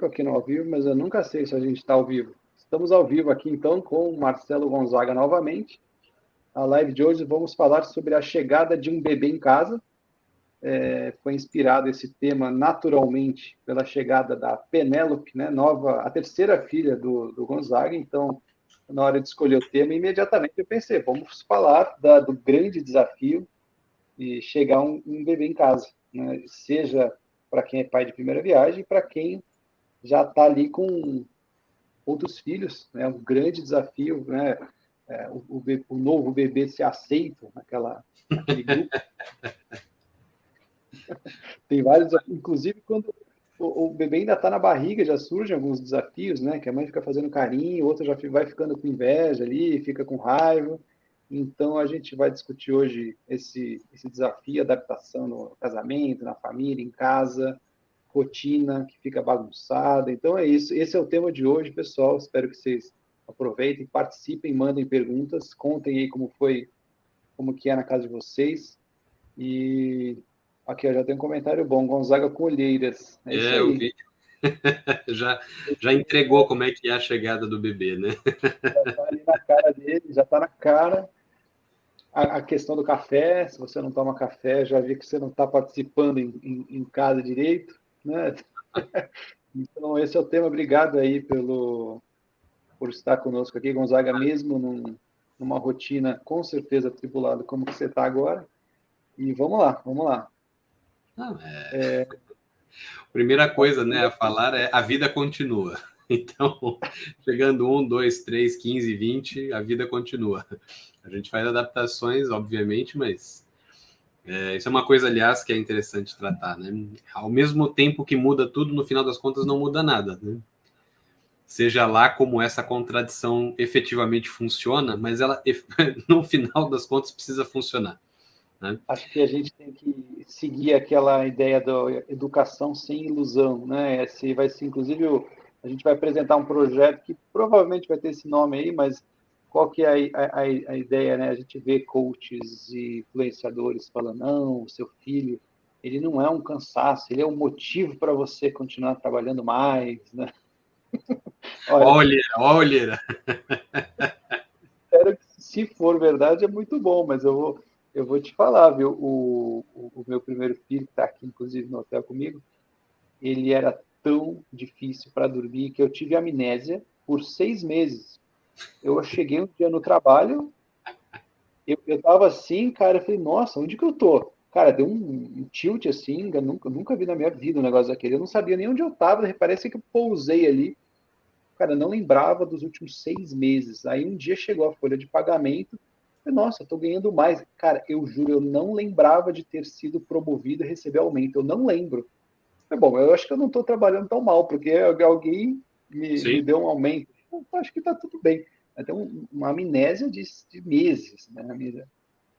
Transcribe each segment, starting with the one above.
aqui no ao vivo, mas eu nunca sei se a gente está ao vivo. Estamos ao vivo aqui, então, com o Marcelo Gonzaga novamente. A live de hoje vamos falar sobre a chegada de um bebê em casa. Foi inspirado esse tema naturalmente pela chegada da Penélope, né, a terceira filha do Gonzaga. Então, na hora de escolher o tema, imediatamente eu pensei, vamos falar do grande desafio de chegar um bebê em casa, né? Seja para quem é pai de primeira viagem, para quem já está ali com outros filhos, né? Um grande desafio, né? O novo bebê ser aceito naquele grupo. Tem vários, inclusive quando o bebê ainda está na barriga, já surgem alguns desafios, né? Que a mãe fica fazendo carinho, outra já vai ficando com inveja ali, fica com raiva. Então a gente vai discutir hoje esse desafio, adaptação no casamento, na família, em casa, rotina que fica bagunçada. Então é isso. Esse é o tema de hoje, pessoal. Espero que vocês aproveitem, participem, mandem perguntas, contem aí como que é na casa de vocês. E aqui ó, já tem um comentário bom. Gonzaga Colheiras. É isso O aí. vídeo já entregou como é que é a chegada do bebê, né? Já está ali na cara dele, já está na cara. A questão do café, se você não toma café, já vi que você não está participando em casa direito, né? Então, esse é o tema. Obrigado aí por estar conosco aqui, Gonzaga, mesmo numa rotina com certeza atribulada como que você está agora. E vamos lá, vamos lá. Primeira coisa, né, a falar é a vida continua. Então, chegando 1, 2, 3, 15, 20, a vida continua. A gente faz adaptações, obviamente, mas isso é uma coisa, aliás, que é interessante tratar, né? Ao mesmo tempo que muda tudo, no final das contas não muda nada, né? Seja lá como essa contradição efetivamente funciona, mas ela, no final das contas, precisa funcionar, né? Acho que a gente tem que seguir aquela ideia da educação sem ilusão, né? Esse vai ser, inclusive, a gente vai apresentar um projeto que provavelmente vai ter esse nome aí, mas qual que é a ideia, né? A gente vê coaches e influenciadores falando, não, o seu filho, ele não é um cansaço, ele é um motivo para você continuar trabalhando mais, né? Olha. Espero que, se for verdade, é muito bom, mas eu vou te falar, viu? O meu primeiro filho, que está aqui, inclusive, no hotel comigo, ele era tão difícil para dormir que eu tive amnésia por 6 meses. Eu cheguei um dia no trabalho, eu estava assim, cara, eu falei, nossa, onde que eu tô? Cara, deu um tilt assim, eu nunca vi na minha vida um negócio daquele. Eu não sabia nem onde eu estava, parece que eu pousei ali. Cara, eu não lembrava dos últimos 6 meses. Aí um dia chegou a folha de pagamento, eu, nossa, eu tô ganhando mais. Cara, eu juro, eu não lembrava de ter sido promovido e receber aumento. Eu não lembro. Bom, eu acho que eu não estou trabalhando tão mal, porque alguém me deu um aumento. Eu acho que está tudo bem. Tem uma amnésia de meses, né?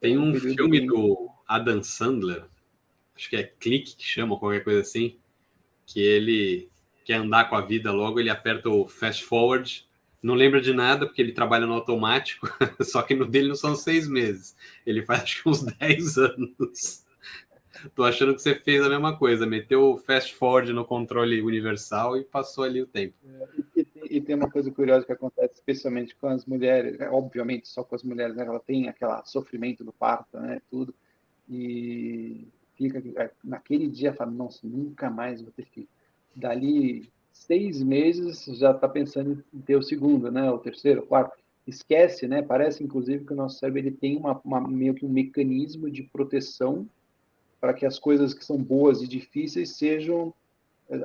Tem Um um período filme bem. do Adam Sandler, acho que é Clique que chama, qualquer coisa assim, que ele quer andar com a vida logo, ele aperta o fast forward, não lembra de nada, porque ele trabalha no automático, só que no dele não são 6 meses, ele faz acho que uns 10 anos. Tô achando que você fez a mesma coisa, meteu o fast forward no controle universal e passou ali o tempo. E tem uma coisa curiosa que acontece, especialmente com as mulheres, né? Obviamente só com as mulheres, né? Ela tem aquele sofrimento do parto, né? Tudo. E fica naquele dia, fala, nossa, nunca mais vou ter filho. Dali 6 meses já está pensando em ter o segundo, né? O terceiro, o quarto. Esquece, né? Parece, inclusive, que o nosso cérebro ele tem meio que um mecanismo de proteção para que as coisas que são boas e difíceis sejam,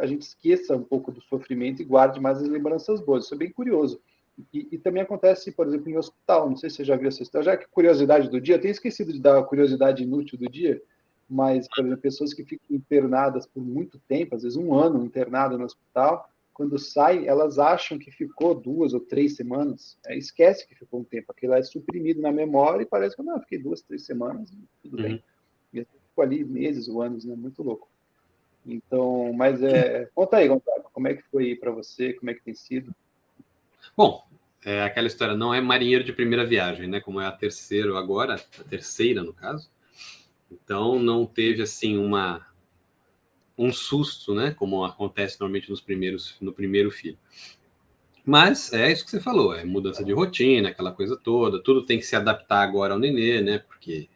a gente esqueça um pouco do sofrimento e guarde mais as lembranças boas. Isso é bem curioso. E também acontece, por exemplo, em hospital. Não sei se você já viu essa história. Já que curiosidade do dia, eu tenho esquecido de dar a curiosidade inútil do dia, mas, por exemplo, pessoas que ficam internadas por muito tempo, às vezes um ano internada no hospital, quando sai, elas acham que ficou 2 ou 3 semanas. Esquece que ficou um tempo. Aquilo é suprimido na memória e parece que não, fiquei 2, 3 semanas, tudo bem. E ficou ali meses ou anos, né? Muito louco. Então, mas conta aí, Gonzaga, como é que foi para você, como é que tem sido? Bom, aquela história, não é marinheiro de primeira viagem, né? Como é a terceira agora, a terceira no caso. Então não teve assim um susto, né? Como acontece normalmente no primeiro filho. Mas é isso que você falou, é mudança de rotina, aquela coisa toda, tudo tem que se adaptar agora ao nenê, né? Porque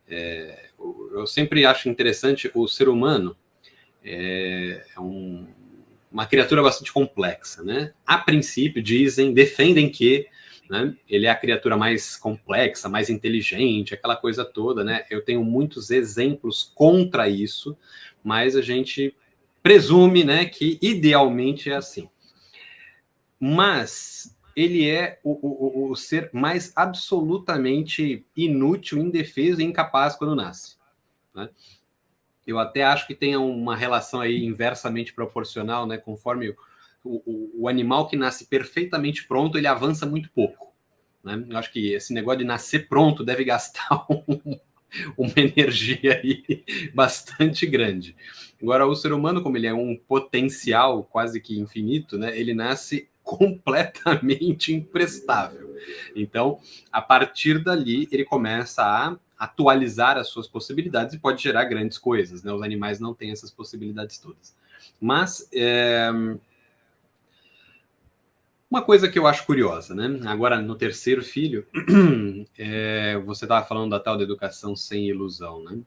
eu sempre acho interessante o ser humano uma criatura bastante complexa, né? A princípio defendem que, né, ele é a criatura mais complexa, mais inteligente, aquela coisa toda, né? Eu tenho muitos exemplos contra isso, mas a gente presume, né, que idealmente é assim. Mas ele é o ser mais absolutamente inútil, indefeso e incapaz quando nasce, né? Eu até acho que tem uma relação aí inversamente proporcional, né? Conforme o animal que nasce perfeitamente pronto, ele avança muito pouco, né? Eu acho que esse negócio de nascer pronto deve gastar uma energia aí bastante grande. Agora, o ser humano, como ele é um potencial quase que infinito, né? Ele nasce completamente imprestável. Então, a partir dali, ele começa a atualizar as suas possibilidades e pode gerar grandes coisas, né? Os animais não têm essas possibilidades todas. Mas uma coisa que eu acho curiosa, né? Agora, no terceiro filho, você estava falando da tal da educação sem ilusão, né?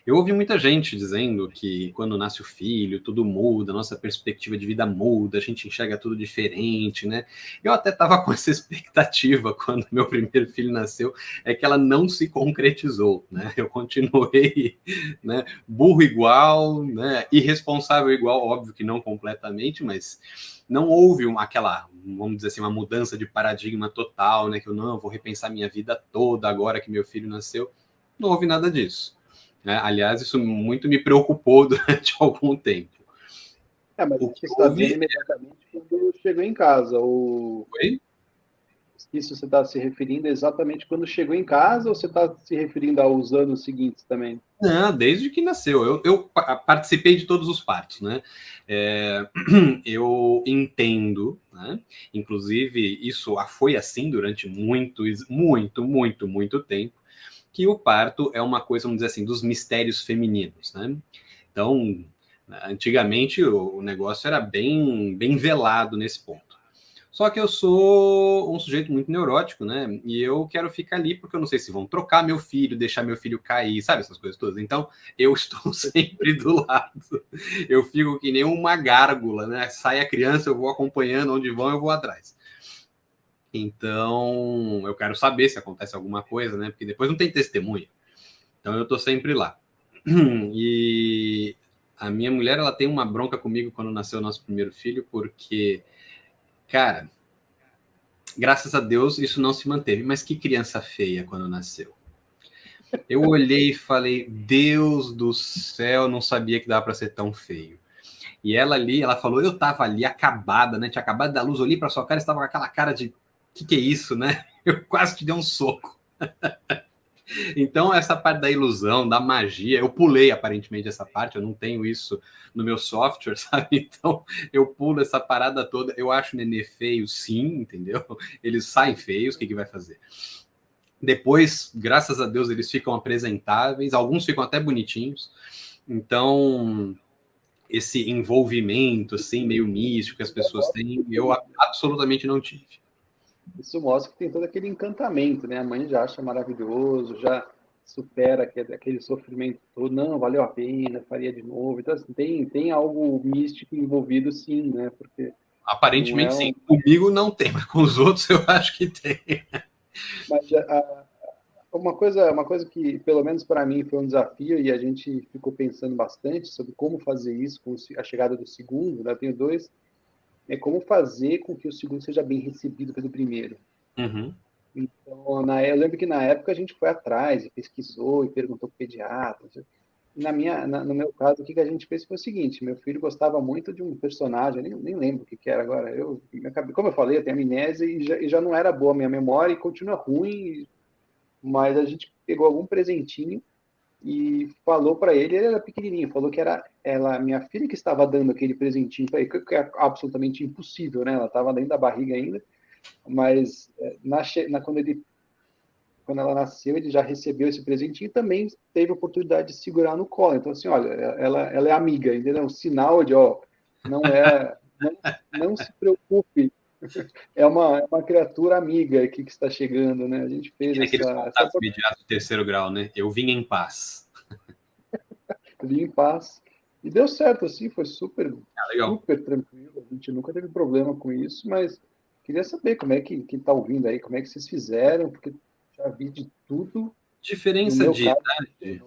Eu ouvi muita gente dizendo que quando nasce o filho, tudo muda, nossa perspectiva de vida muda, a gente enxerga tudo diferente, né? Eu até estava com essa expectativa quando meu primeiro filho nasceu, é que ela não se concretizou, né? Eu continuei, né, burro igual, né, irresponsável igual, óbvio que não completamente, mas não houve aquela, vamos dizer assim, uma mudança de paradigma total, né? Que eu vou repensar minha vida toda agora que meu filho nasceu. Não houve nada disso. Aliás, isso muito me preocupou durante algum tempo. Mas O isso que você está dizendo houve. imediatamente quando chegou em casa. Foi? Isso você está se referindo exatamente quando chegou em casa ou você está se referindo aos anos seguintes também? Não, desde que nasceu. Eu participei de todos os partos, né? Eu entendo, né? Inclusive, isso foi assim durante muito tempo, que o parto é uma coisa, vamos dizer assim, dos mistérios femininos, né? Então, antigamente o negócio era bem velado nesse ponto. Só que eu sou um sujeito muito neurótico, né? E eu quero ficar ali porque eu não sei se vão trocar meu filho, deixar meu filho cair, sabe essas coisas todas. Então, eu estou sempre do lado. Eu fico que nem uma gárgula, né? Sai a criança, eu vou acompanhando, onde vão, eu vou atrás. Então, eu quero saber se acontece alguma coisa, né? Porque depois não tem testemunha. Então, eu estou sempre lá. E a minha mulher, ela tem uma bronca comigo quando nasceu o nosso primeiro filho, porque, cara, graças a Deus isso não se manteve. Mas que criança feia quando nasceu. Eu olhei e falei, Deus do céu, não sabia que dava para ser tão feio. E ela ali, ela falou, eu tava ali acabada, né? Tinha acabado da luz, olhei para sua cara, estava com aquela cara de que é isso, né? Eu quase te dei um soco. Então, essa parte da ilusão, da magia, eu pulei aparentemente essa parte, eu não tenho isso no meu software, sabe? Então, eu pulo essa parada toda. Eu acho o nenê feio, sim, entendeu? Eles saem feios, o que vai fazer? Depois, graças a Deus, eles ficam apresentáveis, alguns ficam até bonitinhos. Então, esse envolvimento, assim, meio místico que as pessoas têm, eu absolutamente não tive. Isso mostra que tem todo aquele encantamento, né? A mãe já acha maravilhoso, já supera aquele sofrimento todo. Não, valeu a pena, faria de novo. Então, assim, tem algo místico envolvido, sim, né? Porque não Aparentemente, é sim. Comigo não tem, mas com os outros eu acho que tem. Mas uma coisa que, pelo menos para mim, foi um desafio e a gente ficou pensando bastante sobre como fazer isso com a chegada do segundo, né? Eu tenho dois, é como fazer com que o segundo seja bem recebido pelo primeiro. Uhum. Então, eu lembro que na época a gente foi atrás e pesquisou e perguntou para o pediatra. No meu caso, o que a gente fez foi o seguinte: meu filho gostava muito de um personagem, nem lembro o que era agora. Como eu falei, eu tenho amnésia e já não era boa a minha memória e continua ruim, mas a gente pegou algum presentinho e falou para ele era pequenininho, falou que era ela, minha filha que estava dando aquele presentinho para ele, que é absolutamente impossível, né? Ela estava dentro da barriga ainda, mas quando ele quando ela nasceu, ele já recebeu esse presente e também teve a oportunidade de segurar no colo. Então, assim, olha, ela é amiga, entendeu? Um sinal de, ó, não se preocupe, é uma criatura amiga aqui que está chegando, né? A gente E fez tem aqueles essa contatos imediatos do terceiro grau, né? Eu vim em paz. vim em paz. E deu certo, assim, foi super, Legal. super tranquilo. A gente nunca teve problema com isso, mas queria saber como é que está ouvindo aí, como é que vocês fizeram, porque já vi de tudo. No Diferença meu de caso, idade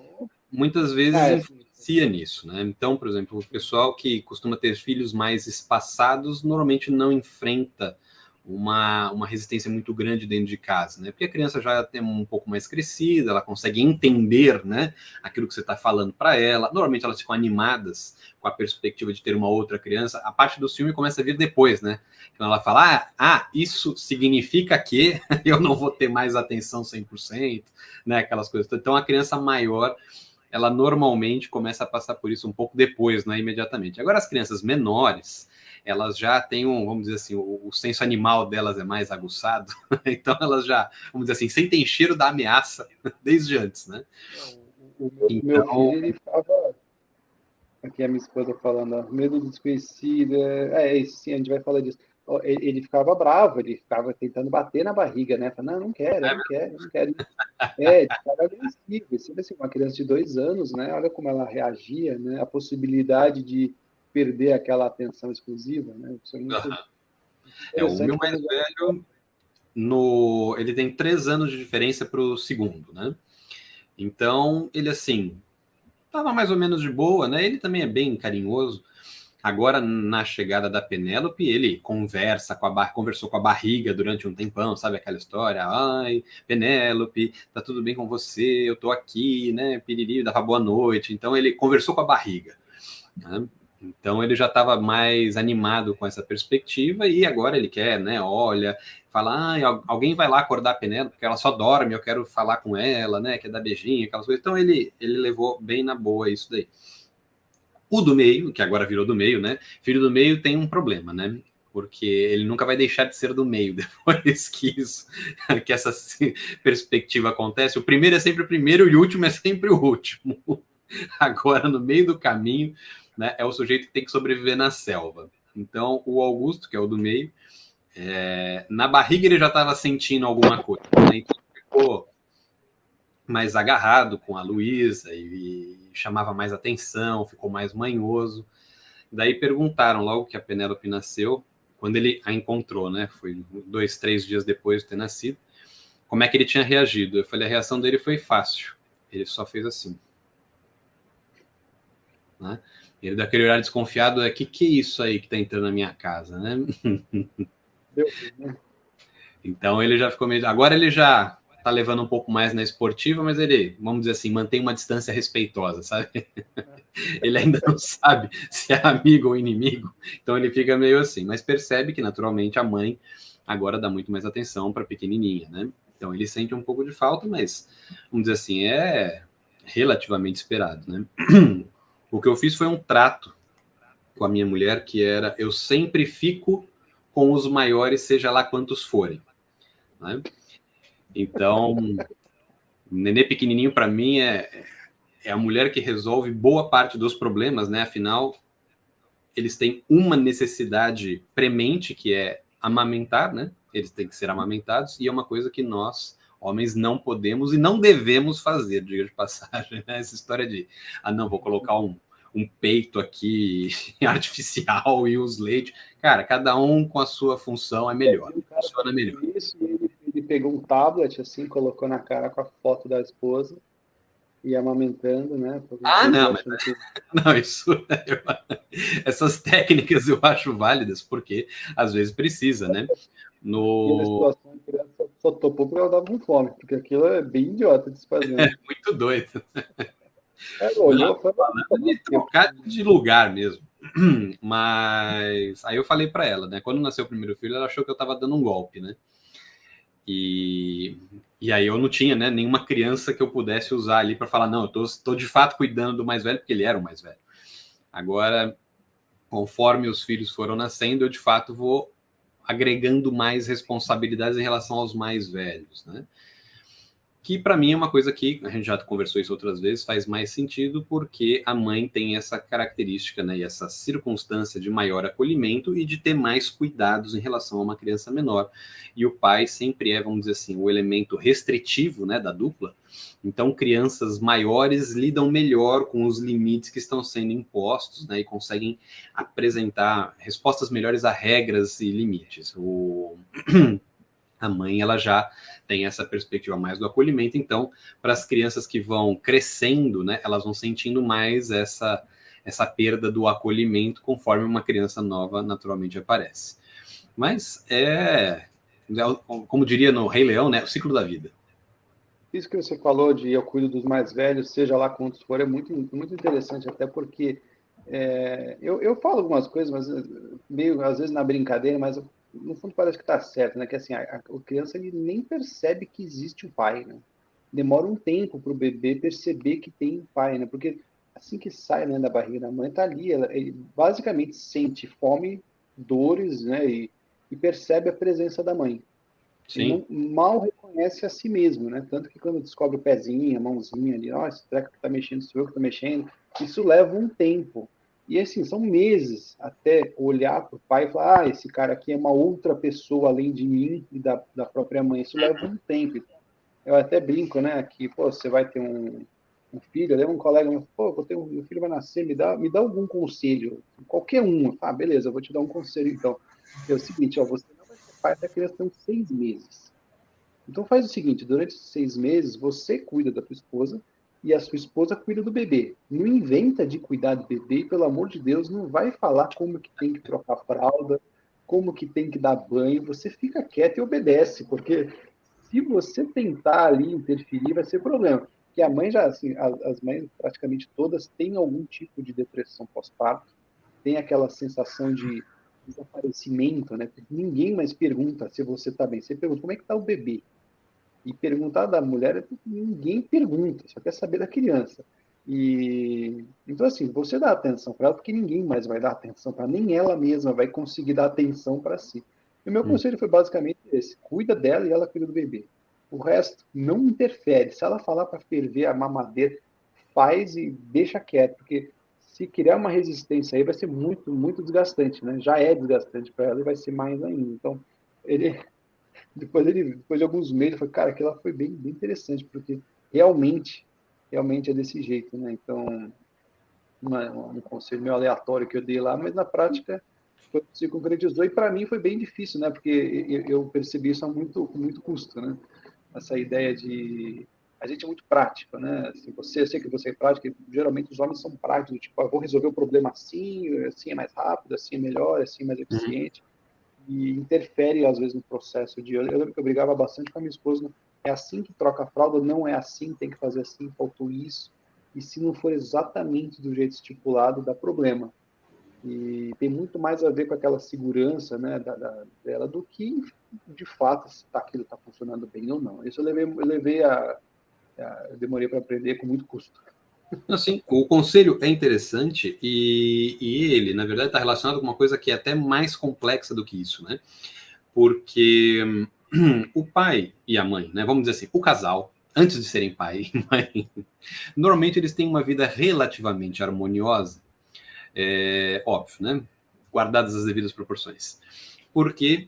muitas vezes assim, influencia nisso, né? Então, por exemplo, o pessoal que costuma ter filhos mais espaçados normalmente não enfrenta uma resistência muito grande dentro de casa, né? Porque a criança já é um pouco mais crescida, ela consegue entender, né, aquilo que você está falando para ela. Normalmente elas ficam animadas com a perspectiva de ter uma outra criança. A parte do filme começa a vir depois, né? Quando ela fala, isso significa que eu não vou ter mais atenção 100%, né? Aquelas coisas. Então a criança maior, ela normalmente começa a passar por isso um pouco depois, não é imediatamente. Agora, as crianças menores, elas já têm vamos dizer assim, o senso animal delas é mais aguçado, então elas já, vamos dizer assim, sentem cheiro da ameaça desde antes, né? meu Então, filho, ele ficava. Aqui a minha esposa falando, ó, medo do desconhecido. Isso sim, a gente vai falar disso. Ó, ele ficava bravo, ele ficava tentando bater na barriga, né? Falando, não, não quero, eu não quero, eu não quero. Ele ficava agressivo. E sempre assim, uma criança de 2 anos, né? Olha como ela reagia, né? A possibilidade de perder aquela atenção exclusiva, né? Isso é muito o meu interessante mais como. velho, ele tem 3 anos de diferença para o segundo, né? Então, ele assim, estava mais ou menos de boa, né? Ele também é bem carinhoso. Agora, na chegada da Penélope, ele conversou com a barriga durante um tempão, sabe aquela história? Ai, Penélope, tá tudo bem com você? Eu tô aqui, né? Piriri, dava boa noite. Então, ele conversou com a barriga, né? Então, ele já estava mais animado com essa perspectiva e agora ele quer, né? Olha, fala, alguém vai lá acordar a Penélope, porque ela só dorme, eu quero falar com ela, né? Quer dar beijinho, aquelas coisas. Então, ele levou bem na boa isso daí. O do meio, que agora virou do meio, né? Filho do meio tem um problema, né? Porque ele nunca vai deixar de ser do meio depois que essa perspectiva acontece. O primeiro é sempre o primeiro e o último é sempre o último. Agora, no meio do caminho, né, é o sujeito que tem que sobreviver na selva. Então, o Augusto, que é o do meio, na barriga ele já estava sentindo alguma coisa, né? Então, ficou mais agarrado com a Luísa e chamava mais atenção, ficou mais manhoso. Daí perguntaram logo que a Penélope nasceu, quando ele a encontrou, né? Foi 2, 3 dias depois de ter nascido. Como é que ele tinha reagido? Eu falei, a reação dele foi fácil. Ele só fez assim, né? Ele daquele olhar desconfiado, que é isso aí que tá entrando na minha casa, né? Então ele já ficou meio... Agora ele já tá levando um pouco mais na esportiva, mas ele, vamos dizer assim, mantém uma distância respeitosa, sabe? Ele ainda não sabe se é amigo ou inimigo, então ele fica meio assim, mas percebe que naturalmente a mãe agora dá muito mais atenção para a pequenininha, né? Então ele sente um pouco de falta, mas vamos dizer assim, é relativamente esperado, né? O que eu fiz foi um trato com a minha mulher, que era, eu sempre fico com os maiores, seja lá quantos forem, né? Então, o nenê pequenininho para mim é a mulher que resolve boa parte dos problemas, né? Afinal, eles têm uma necessidade premente, que é amamentar, né? Eles têm que ser amamentados, e é uma coisa que nós, homens, não podemos e não devemos fazer, diga de passagem, né? Essa história de, não, vou colocar um peito aqui artificial e os leites. Cara, cada um com a sua função é melhor, funciona melhor. Isso, ele pegou um tablet, assim, colocou na cara com a foto da esposa e amamentando, né? Não, mas não, essas técnicas eu acho válidas, porque às vezes precisa, né? Na situação, a criança só topou porque ela dava com fome, porque aquilo é bem idiota de se fazer. Né? Muito doido. Olhou, falando de trocar de lugar mesmo. Mas aí eu falei para ela, né? Quando nasceu o primeiro filho, ela achou que eu estava dando um golpe, né? E aí eu não tinha, né, nenhuma criança que eu pudesse usar ali para falar, não, eu tô de fato cuidando do mais velho, porque ele era o mais velho. Agora, conforme os filhos foram nascendo, eu de fato vou agregando mais responsabilidades em relação aos mais velhos, né? que para mim é uma coisa que, a gente já conversou isso outras vezes, faz mais sentido porque a mãe tem essa característica, né, e essa circunstância de maior acolhimento e de ter mais cuidados em relação a uma criança menor. E o pai sempre é, vamos dizer assim, o elemento restritivo, né, da dupla. Então, crianças maiores lidam melhor com os limites que estão sendo impostos, né, e conseguem apresentar respostas melhores a regras e limites. A mãe, ela já tem essa perspectiva mais do acolhimento, então, para as crianças que vão crescendo, né, elas vão sentindo mais essa perda do acolhimento conforme uma criança nova naturalmente aparece. Mas como diria no Rei Leão, né, o ciclo da vida. Isso que você falou de eu cuido dos mais velhos, seja lá quantos for, é muito, muito interessante, até porque eu falo algumas coisas, mas meio, às vezes, na brincadeira, mas no fundo parece que está certo, né? Que assim, a criança ele nem percebe que existe o pai, né? Demora um tempo para o bebê perceber que tem um pai, né? Porque assim que sai, né, da barriga da mãe, está ali, ele basicamente sente fome, dores, né? E percebe a presença da mãe. Ele Sim. mal reconhece a si mesmo, né? Tanto que quando descobre o pezinho, a mãozinha ali, ó, esse treco que tá mexendo, sou eu que tô mexendo, isso leva um tempo. E assim, são meses até olhar para o pai e falar, esse cara aqui é uma outra pessoa além de mim e da própria mãe. Isso leva um tempo. Eu até brinco, né, que, pô, você vai ter um filho, daí um colega me falou, pô, meu filho vai nascer, me dá algum conselho, qualquer um. Ah, beleza, eu vou te dar um conselho então. É o seguinte, ó, você não vai ser pai até a criança ter uns 6 meses. Então faz o seguinte, durante esses 6 meses, você cuida da tua esposa e a sua esposa cuida do bebê. Não inventa de cuidar do bebê e, pelo amor de Deus, não vai falar como que tem que trocar fralda, como que tem que dar banho. Você fica quieto e obedece, porque se você tentar ali interferir, vai ser problema. Porque a mãe já, assim, as mães praticamente todas têm algum tipo de depressão pós-parto, tem aquela sensação de desaparecimento, né? Ninguém mais pergunta se você está bem. Você pergunta como é que está o bebê. E perguntar da mulher, ninguém pergunta, só quer saber da criança. E então, assim, você dá atenção para ela, porque ninguém mais vai dar atenção para ela, nem ela mesma vai conseguir dar atenção para si. E o meu conselho foi basicamente esse: cuida dela e ela cuida do bebê. O resto não interfere. Se ela falar para ferver a mamadeira, faz e deixa quieto, porque se criar uma resistência aí vai ser muito, muito desgastante, né? Já é desgastante para ela e vai ser mais ainda. Então, ele depois de alguns meses, eu falei, cara, aquilo lá foi bem, bem interessante, porque realmente é desse jeito, né? Então, um conselho meio aleatório que eu dei lá, mas na prática se concretizou, e para mim foi bem difícil, né? Porque eu percebi isso com muito custo, né? Essa ideia de... A gente é muito prático, né? Assim, eu sei que você é prático, geralmente os homens são práticos, tipo, eu vou resolver o problema assim é mais rápido, assim é melhor, assim é mais eficiente. E interfere, às vezes, no processo de... Eu lembro que eu brigava bastante com a minha esposa, né? É assim que troca a fralda, não é assim, tem que fazer assim, faltou isso. E se não for exatamente do jeito estipulado, dá problema. E tem muito mais a ver com aquela segurança, né, dela do que, de fato, se aquilo está funcionando bem ou não. Isso eu demorei para aprender com muito custo. Assim, o conselho é interessante e ele, na verdade, está relacionado com uma coisa que é até mais complexa do que isso, né? Porque o pai e a mãe, né? Vamos dizer assim, o casal, antes de serem pai e mãe, normalmente eles têm uma vida relativamente harmoniosa, óbvio, né? Guardadas as devidas proporções. Porque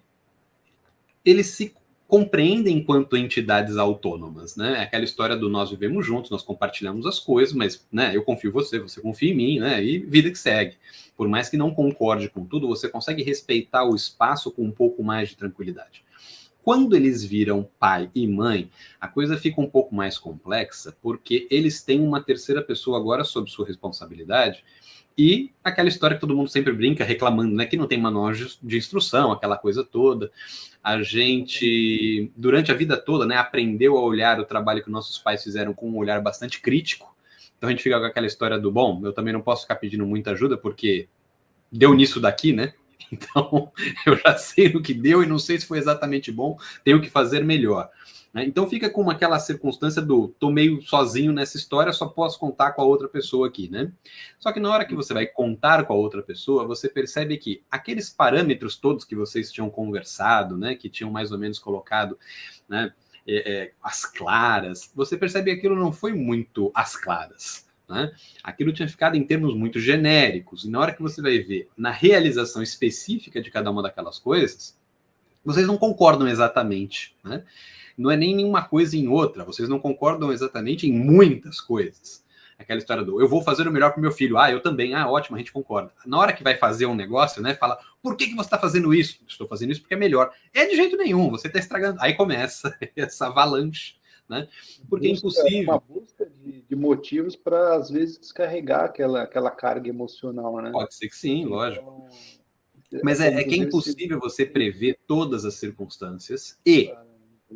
eles se compreendem enquanto entidades autônomas, né? É aquela história do nós vivemos juntos, nós compartilhamos as coisas, mas, né, eu confio em você, você confia em mim, né? E vida que segue. Por mais que não concorde com tudo, você consegue respeitar o espaço com um pouco mais de tranquilidade. Quando eles viram pai e mãe, a coisa fica um pouco mais complexa, porque eles têm uma terceira pessoa agora sob sua responsabilidade. E aquela história que todo mundo sempre brinca, reclamando, né, que não tem manual de instrução, aquela coisa toda. A gente, durante a vida toda, né, aprendeu a olhar o trabalho que nossos pais fizeram com um olhar bastante crítico. Então a gente fica com aquela história do, bom, eu também não posso ficar pedindo muita ajuda, porque deu nisso daqui, né? Então eu já sei o que deu e não sei se foi exatamente bom, tenho que fazer melhor. Então fica com aquela circunstância do tô meio sozinho nessa história, só posso contar com a outra pessoa aqui, né? Só que na hora que você vai contar com a outra pessoa, você percebe que aqueles parâmetros todos que vocês tinham conversado, né, que tinham mais ou menos colocado, né, as claras, você percebe que aquilo não foi muito as claras, né? Aquilo tinha ficado em termos muito genéricos, e na hora que você vai ver na realização específica de cada uma daquelas coisas, vocês não concordam exatamente, né? Não é nem nenhuma coisa em outra, vocês não concordam exatamente em muitas coisas. Aquela história do eu vou fazer o melhor para o meu filho, eu também, ótimo, a gente concorda. Na hora que vai fazer um negócio, né, fala, por que você está fazendo isso? Estou fazendo isso porque é melhor. É de jeito nenhum, você está estragando. Aí começa essa avalanche, né? Porque é impossível. Uma busca de motivos para, às vezes, descarregar aquela carga emocional, né? Pode ser que sim, então, lógico. Mas é que é impossível você prever todas as circunstâncias e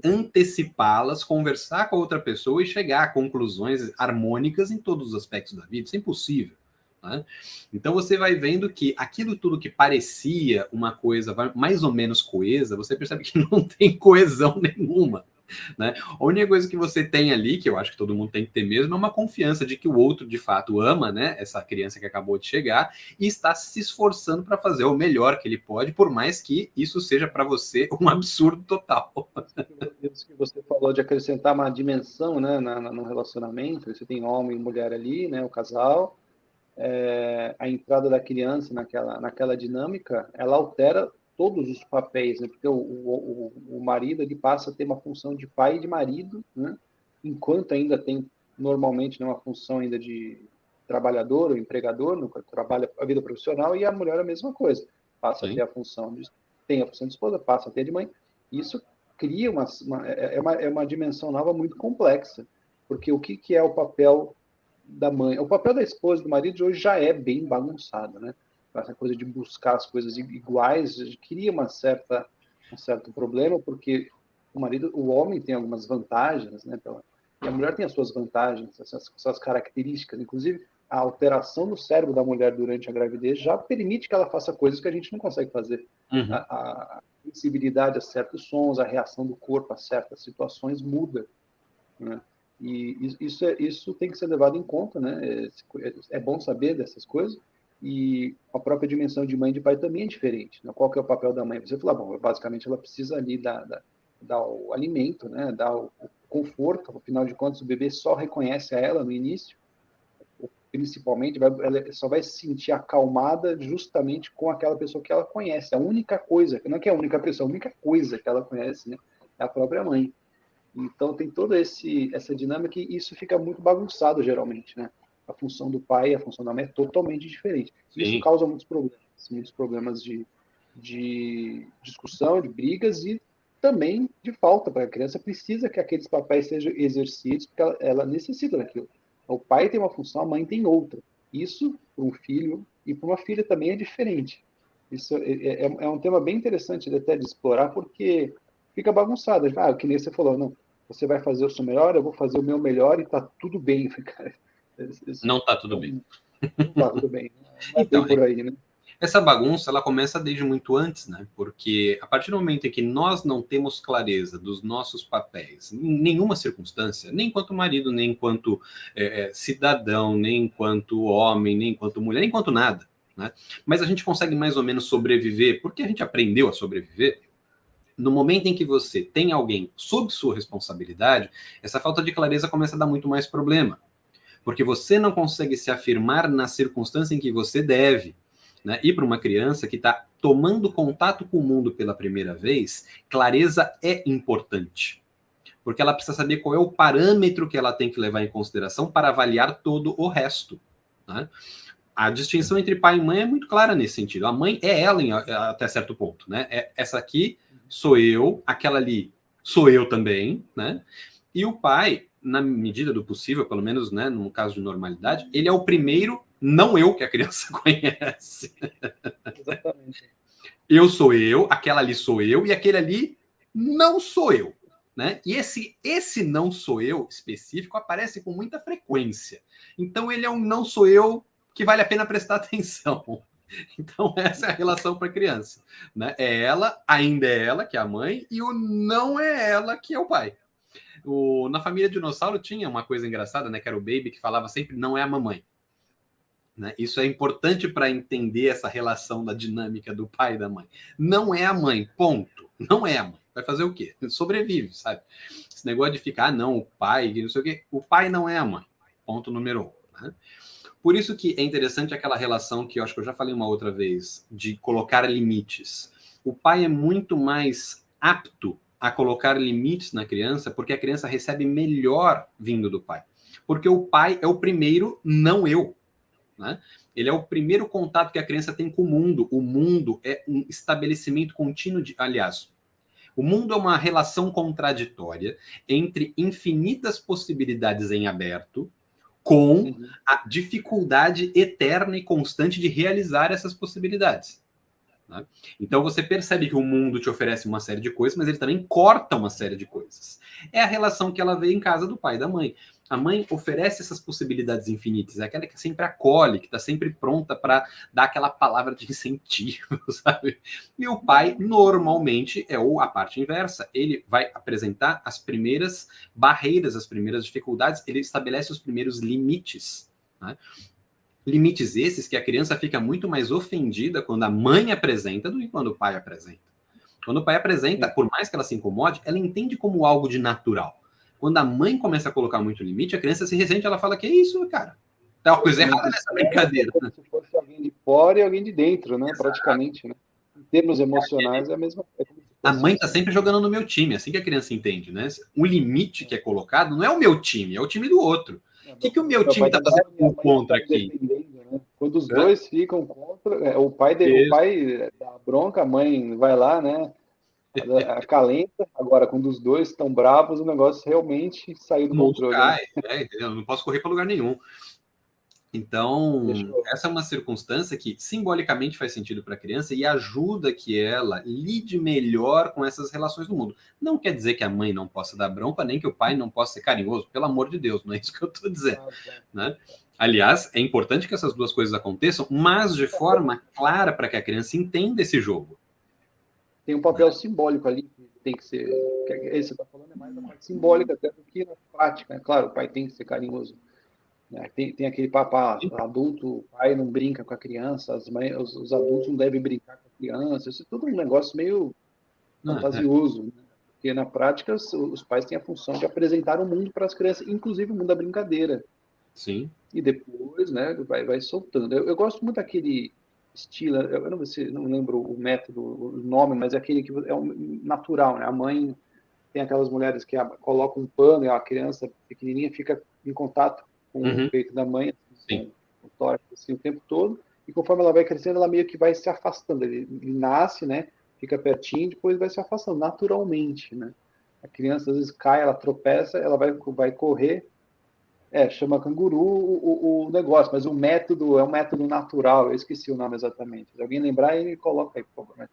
antecipá-las, conversar com a outra pessoa e chegar a conclusões harmônicas em todos os aspectos da vida. Isso é impossível, né? Então você vai vendo que aquilo tudo que parecia uma coisa mais ou menos coesa, você percebe que não tem coesão nenhuma, né? A única coisa que você tem ali, que eu acho que todo mundo tem que ter mesmo, é uma confiança de que o outro de fato ama, né, essa criança que acabou de chegar e está se esforçando para fazer o melhor que ele pode, por mais que isso seja para você um absurdo total. Isso que você falou de acrescentar uma dimensão, né, no relacionamento, você tem homem e mulher ali, né, o casal, a entrada da criança naquela dinâmica, ela altera todos os papéis, né? Porque o marido ele passa a ter uma função de pai e de marido, né? Enquanto ainda tem normalmente, né, uma função ainda de trabalhador ou empregador, no trabalha a vida profissional, e a mulher a mesma coisa, passa a ter a função de esposa, passa a ter de mãe. Isso cria uma dimensão nova muito complexa, porque o que é o papel da mãe? O papel da esposa e do marido de hoje já é bem bagunçado, né? Essa coisa de buscar as coisas iguais cria um certo problema, porque o homem tem algumas vantagens, né? E a mulher tem as suas vantagens, essas características. Inclusive, a alteração do cérebro da mulher durante a gravidez já permite que ela faça coisas que a gente não consegue fazer. Uhum. A sensibilidade a certos sons, a reação do corpo a certas situações muda, né? E isso tem que ser levado em conta, né? É bom saber dessas coisas. E a própria dimensão de mãe e de pai também é diferente, né? Qual que é o papel da mãe? Você fala, bom, basicamente ela precisa ali dar o alimento, né? Dar o conforto. Afinal de contas, o bebê só reconhece a ela no início, principalmente, ela só vai se sentir acalmada justamente com aquela pessoa que ela conhece. A única coisa, não é que é a única pessoa, a única coisa que ela conhece, né? É a própria mãe. Então tem toda essa dinâmica e isso fica muito bagunçado geralmente, né? A função do pai e a função da mãe é totalmente diferente. Sim. Isso causa muitos problemas de discussão, de brigas e também de falta, porque a criança precisa que aqueles papéis sejam exercidos, porque ela necessita daquilo. O pai tem uma função, a mãe tem outra. Isso, para um filho e para uma filha também é diferente. Isso é um tema bem interessante até de explorar, porque fica bagunçado. Que nem você falou, não, você vai fazer o seu melhor, eu vou fazer o meu melhor e tá tudo bem. Não tá tudo bem. Não tá tudo bem. Não é então, bem por aí, né? Essa bagunça, ela começa desde muito antes, né? Porque a partir do momento em que nós não temos clareza dos nossos papéis, em nenhuma circunstância, nem enquanto marido, nem enquanto cidadão, nem enquanto homem, nem enquanto mulher, nem enquanto nada, né? Mas a gente consegue mais ou menos sobreviver, porque a gente aprendeu a sobreviver. No momento em que você tem alguém sob sua responsabilidade, essa falta de clareza começa a dar muito mais problema. Porque você não consegue se afirmar na circunstância em que você deve. Né? E para uma criança que está tomando contato com o mundo pela primeira vez, clareza é importante. Porque ela precisa saber qual é o parâmetro que ela tem que levar em consideração para avaliar todo o resto. Né? A distinção entre pai e mãe é muito clara nesse sentido. A mãe é ela até certo ponto. Né? Essa aqui sou eu, aquela ali sou eu também. Né? E o pai, na medida do possível, pelo menos, né, no caso de normalidade, ele é o primeiro não eu que a criança conhece. Exatamente. Eu sou eu, aquela ali sou eu, e aquele ali não sou eu. Né? E esse não sou eu específico aparece com muita frequência. Então ele é um não sou eu que vale a pena prestar atenção. Então essa é a relação para a criança. Né? É ela, ainda é ela, que é a mãe, e o não é ela, que é o pai. Na família Dinossauro tinha uma coisa engraçada, né? Que era o Baby, que falava sempre não é a mamãe. Né? Isso é importante para entender essa relação da dinâmica do pai e da mãe. Não é a mãe, ponto. Não é a mãe. Vai fazer o quê? Sobrevive, sabe? Esse negócio de ficar, não, o pai, não sei o quê. O pai não é a mãe. Ponto número 1. Né? Por isso que é interessante aquela relação que eu acho que eu já falei uma outra vez, de colocar limites. O pai é muito mais apto a colocar limites na criança, porque a criança recebe melhor vindo do pai. Porque o pai é o primeiro não eu. Né? Ele é o primeiro contato que a criança tem com o mundo. O mundo é um estabelecimento contínuo de... Aliás, o mundo é uma relação contraditória entre infinitas possibilidades em aberto com a dificuldade eterna e constante de realizar essas possibilidades. Né? Então você percebe que o mundo te oferece uma série de coisas, mas ele também corta uma série de coisas. É a relação que ela vê em casa do pai e da mãe. A mãe oferece essas possibilidades infinitas, é aquela que sempre acolhe, que está sempre pronta para dar aquela palavra de incentivo, sabe? E o pai, normalmente, é a parte inversa. Ele vai apresentar as primeiras barreiras, as primeiras dificuldades, ele estabelece os primeiros limites, né? Limites esses que a criança fica muito mais ofendida quando a mãe apresenta do que quando o pai apresenta. Quando o pai apresenta, por mais que ela se incomode, ela entende como algo de natural. Quando a mãe começa a colocar muito limite, a criança se ressente, ela fala, que é isso, cara? Tá uma coisa errada nessa brincadeira. Como se fosse alguém de fora e alguém de dentro, né? Exato. Praticamente, né? Em termos emocionais, é a mesma coisa. A mãe tá sempre jogando no meu time, assim que a criança entende, né? O limite que é colocado não é o meu time, é o time do outro. O que o meu time tá fazendo contra aqui? Né? Quando os dois ficam contra, o pai dá bronca, a mãe vai lá, né? Acalenta. Agora, quando os dois estão bravos, o negócio realmente saiu do controle. Cai, né? Eu não posso correr para lugar nenhum. Então, essa é uma circunstância que simbolicamente faz sentido para a criança e ajuda que ela lide melhor com essas relações do mundo. Não quer dizer que a mãe não possa dar bronca, nem que o pai não possa ser carinhoso, pelo amor de Deus, não é isso que eu estou dizendo. Né? Aliás, é importante que essas duas coisas aconteçam, mas de forma clara para que a criança entenda esse jogo. Tem um papel simbólico ali que tem que ser. Esse que você está falando é mais da parte simbólica até do que na prática. Né? Claro, o pai tem que ser carinhoso. Né? Tem aquele papá adulto, o pai não brinca com a criança, os adultos não devem brincar com a criança. Isso é tudo um negócio meio fantasioso. Né? Porque na prática os pais têm a função de apresentar o mundo para as crianças, inclusive o mundo da brincadeira. Sim. E depois, né, vai soltando. Eu gosto muito daquele estilo, eu não lembro o método, o nome, mas é aquele que é natural, né? A mãe tem aquelas mulheres que colocam um pano e a criança pequenininha fica em contato com o peito da mãe, assim, com o tórax assim, o tempo todo, e conforme ela vai crescendo, ela meio que vai se afastando. Ele nasce, né? Fica pertinho, depois vai se afastando naturalmente, né? A criança às vezes cai, ela tropeça, ela vai correr. Chama canguru o negócio, mas o método é um método natural, eu esqueci o nome exatamente. Se alguém lembrar, ele coloca aí, por favor.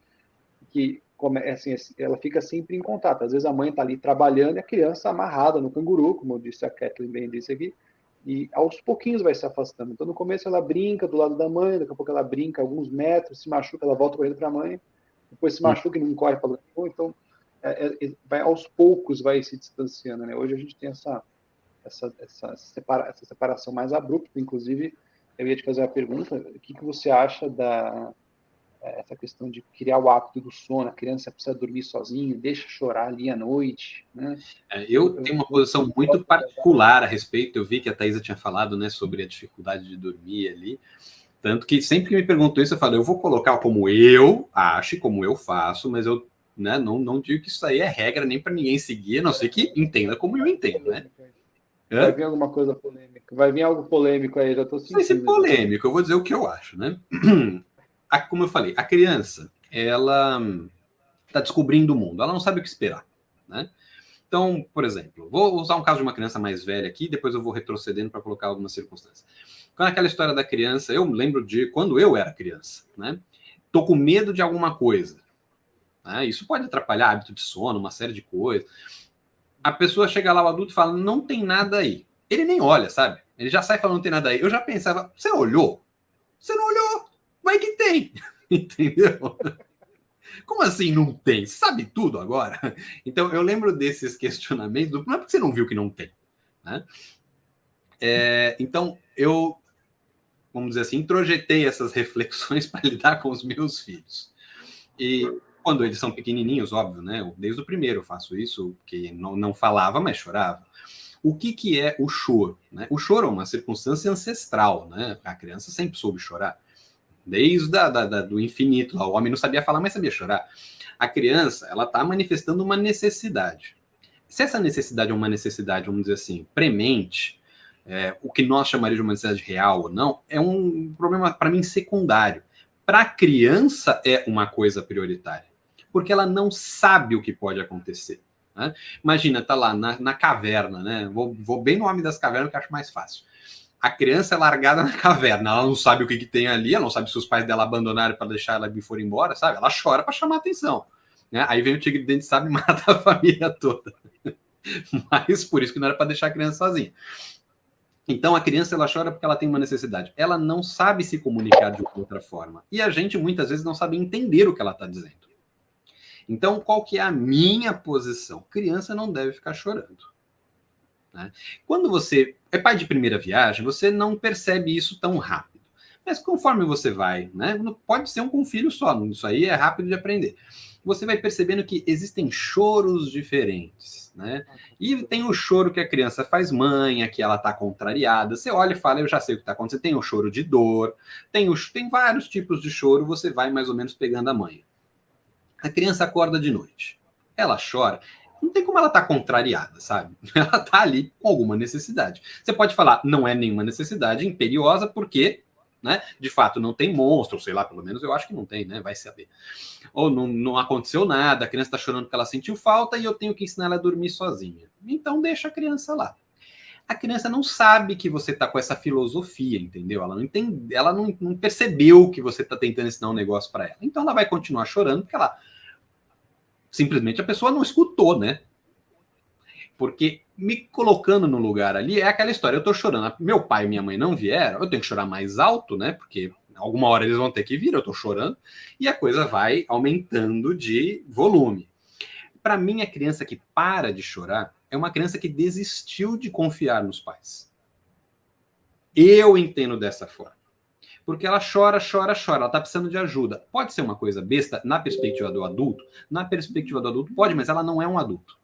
Que assim, ela fica sempre em contato. Às vezes a mãe está ali trabalhando e a criança amarrada no canguru, como disse a Kathleen bem disse aqui, e aos pouquinhos vai se afastando. Então no começo ela brinca do lado da mãe, daqui a pouco ela brinca alguns metros, se machuca, ela volta correndo para a mãe, depois se machuca e não corre para lugar nenhum. Então vai aos poucos vai se distanciando. Né? Hoje a gente tem essa separação mais abrupta. Inclusive, eu ia te fazer uma pergunta: o que você acha essa questão de criar o hábito do sono? A criança precisa dormir sozinha, deixa chorar ali à noite, né? Eu tenho uma posição muito particular a respeito. Eu vi que a Thaisa tinha falado, né, sobre a dificuldade de dormir ali. Tanto que sempre que me perguntam isso, eu falo, eu vou colocar como eu acho, como eu faço, mas eu, né, não digo que isso aí é regra nem para ninguém seguir, a não ser que entenda como eu entendo, né? Vai vir alguma coisa polêmica. Vai vir algo polêmico aí, já estou sentindo. Vai ser polêmico, eu vou dizer o que eu acho, né? Como eu falei, a criança, ela está descobrindo o mundo, ela não sabe o que esperar, né? Então, por exemplo, vou usar um caso de uma criança mais velha aqui, depois eu vou retrocedendo para colocar algumas circunstâncias. Quando aquela história da criança, eu lembro de quando eu era criança, né? Tô com medo de alguma coisa. Né? Isso pode atrapalhar hábito de sono, uma série de coisas. A pessoa chega lá, o adulto, e fala, não tem nada aí. Ele nem olha, sabe? Ele já sai falando, não tem nada aí. Eu já pensava, você olhou? Você não olhou? Vai que tem. Entendeu? Como assim não tem? Você sabe tudo agora? Então, eu lembro desses questionamentos, não é porque você não viu que não tem. Né? Então, eu, vamos dizer assim, introjetei essas reflexões para lidar com os meus filhos. E Quando eles são pequenininhos, óbvio, né? Desde o primeiro eu faço isso, porque não falava, mas chorava. O que é o choro? Né? O choro é uma circunstância ancestral, né? A criança sempre soube chorar. Desde do infinito. O homem não sabia falar, mas sabia chorar. A criança, ela está manifestando uma necessidade. Se essa necessidade é uma necessidade, vamos dizer assim, premente, o que nós chamaríamos de uma necessidade real ou não, é um problema, para mim, secundário. Para a criança, é uma coisa prioritária, porque ela não sabe o que pode acontecer. Né? Imagina, tá lá na caverna, né? Vou bem no nome das cavernas, que eu acho mais fácil. A criança é largada na caverna, ela não sabe o que tem ali, ela não sabe se os pais dela abandonaram para deixar ela e foram embora, sabe? Ela chora para chamar atenção. Né? Aí vem o tigre de dente, sabe, e mata a família toda. Mas por isso que não era para deixar a criança sozinha. Então a criança, ela chora porque ela tem uma necessidade. Ela não sabe se comunicar de outra forma. E a gente muitas vezes não sabe entender o que ela está dizendo. Então, qual que é a minha posição? Criança não deve ficar chorando. Né? Quando você é pai de primeira viagem, você não percebe isso tão rápido. Mas conforme você vai, né? Pode ser com um filho só, isso aí é rápido de aprender. Você vai percebendo que existem choros diferentes, né? E tem o choro que a criança faz manha, que ela está contrariada. Você olha e fala, eu já sei o que está acontecendo. Tem o choro de dor, tem vários tipos de choro, você vai mais ou menos pegando a manha. A criança acorda de noite, ela chora. Não tem como ela estar contrariada, sabe? Ela está ali com alguma necessidade. Você pode falar, não é nenhuma necessidade imperiosa, porque, né, de fato, não tem monstro, sei lá, pelo menos eu acho que não tem, né? Vai saber. Ou não aconteceu nada, a criança está chorando porque ela sentiu falta e eu tenho que ensinar ela a dormir sozinha. Então deixa a criança lá. A criança não sabe que você está com essa filosofia, entendeu? Ela não entende, ela não percebeu que você está tentando ensinar um negócio para ela. Então ela vai continuar chorando porque ela simplesmente a pessoa não escutou, né? Porque me colocando no lugar ali é aquela história, eu tô chorando, meu pai e minha mãe não vieram, eu tenho que chorar mais alto, né? Porque alguma hora eles vão ter que vir, eu tô chorando, e a coisa vai aumentando de volume. Para mim, a criança que para de chorar é uma criança que desistiu de confiar nos pais. Eu entendo dessa forma. Porque ela chora, ela tá precisando de ajuda. Pode ser uma coisa besta na perspectiva do adulto? Na perspectiva do adulto pode, mas ela não é um adulto.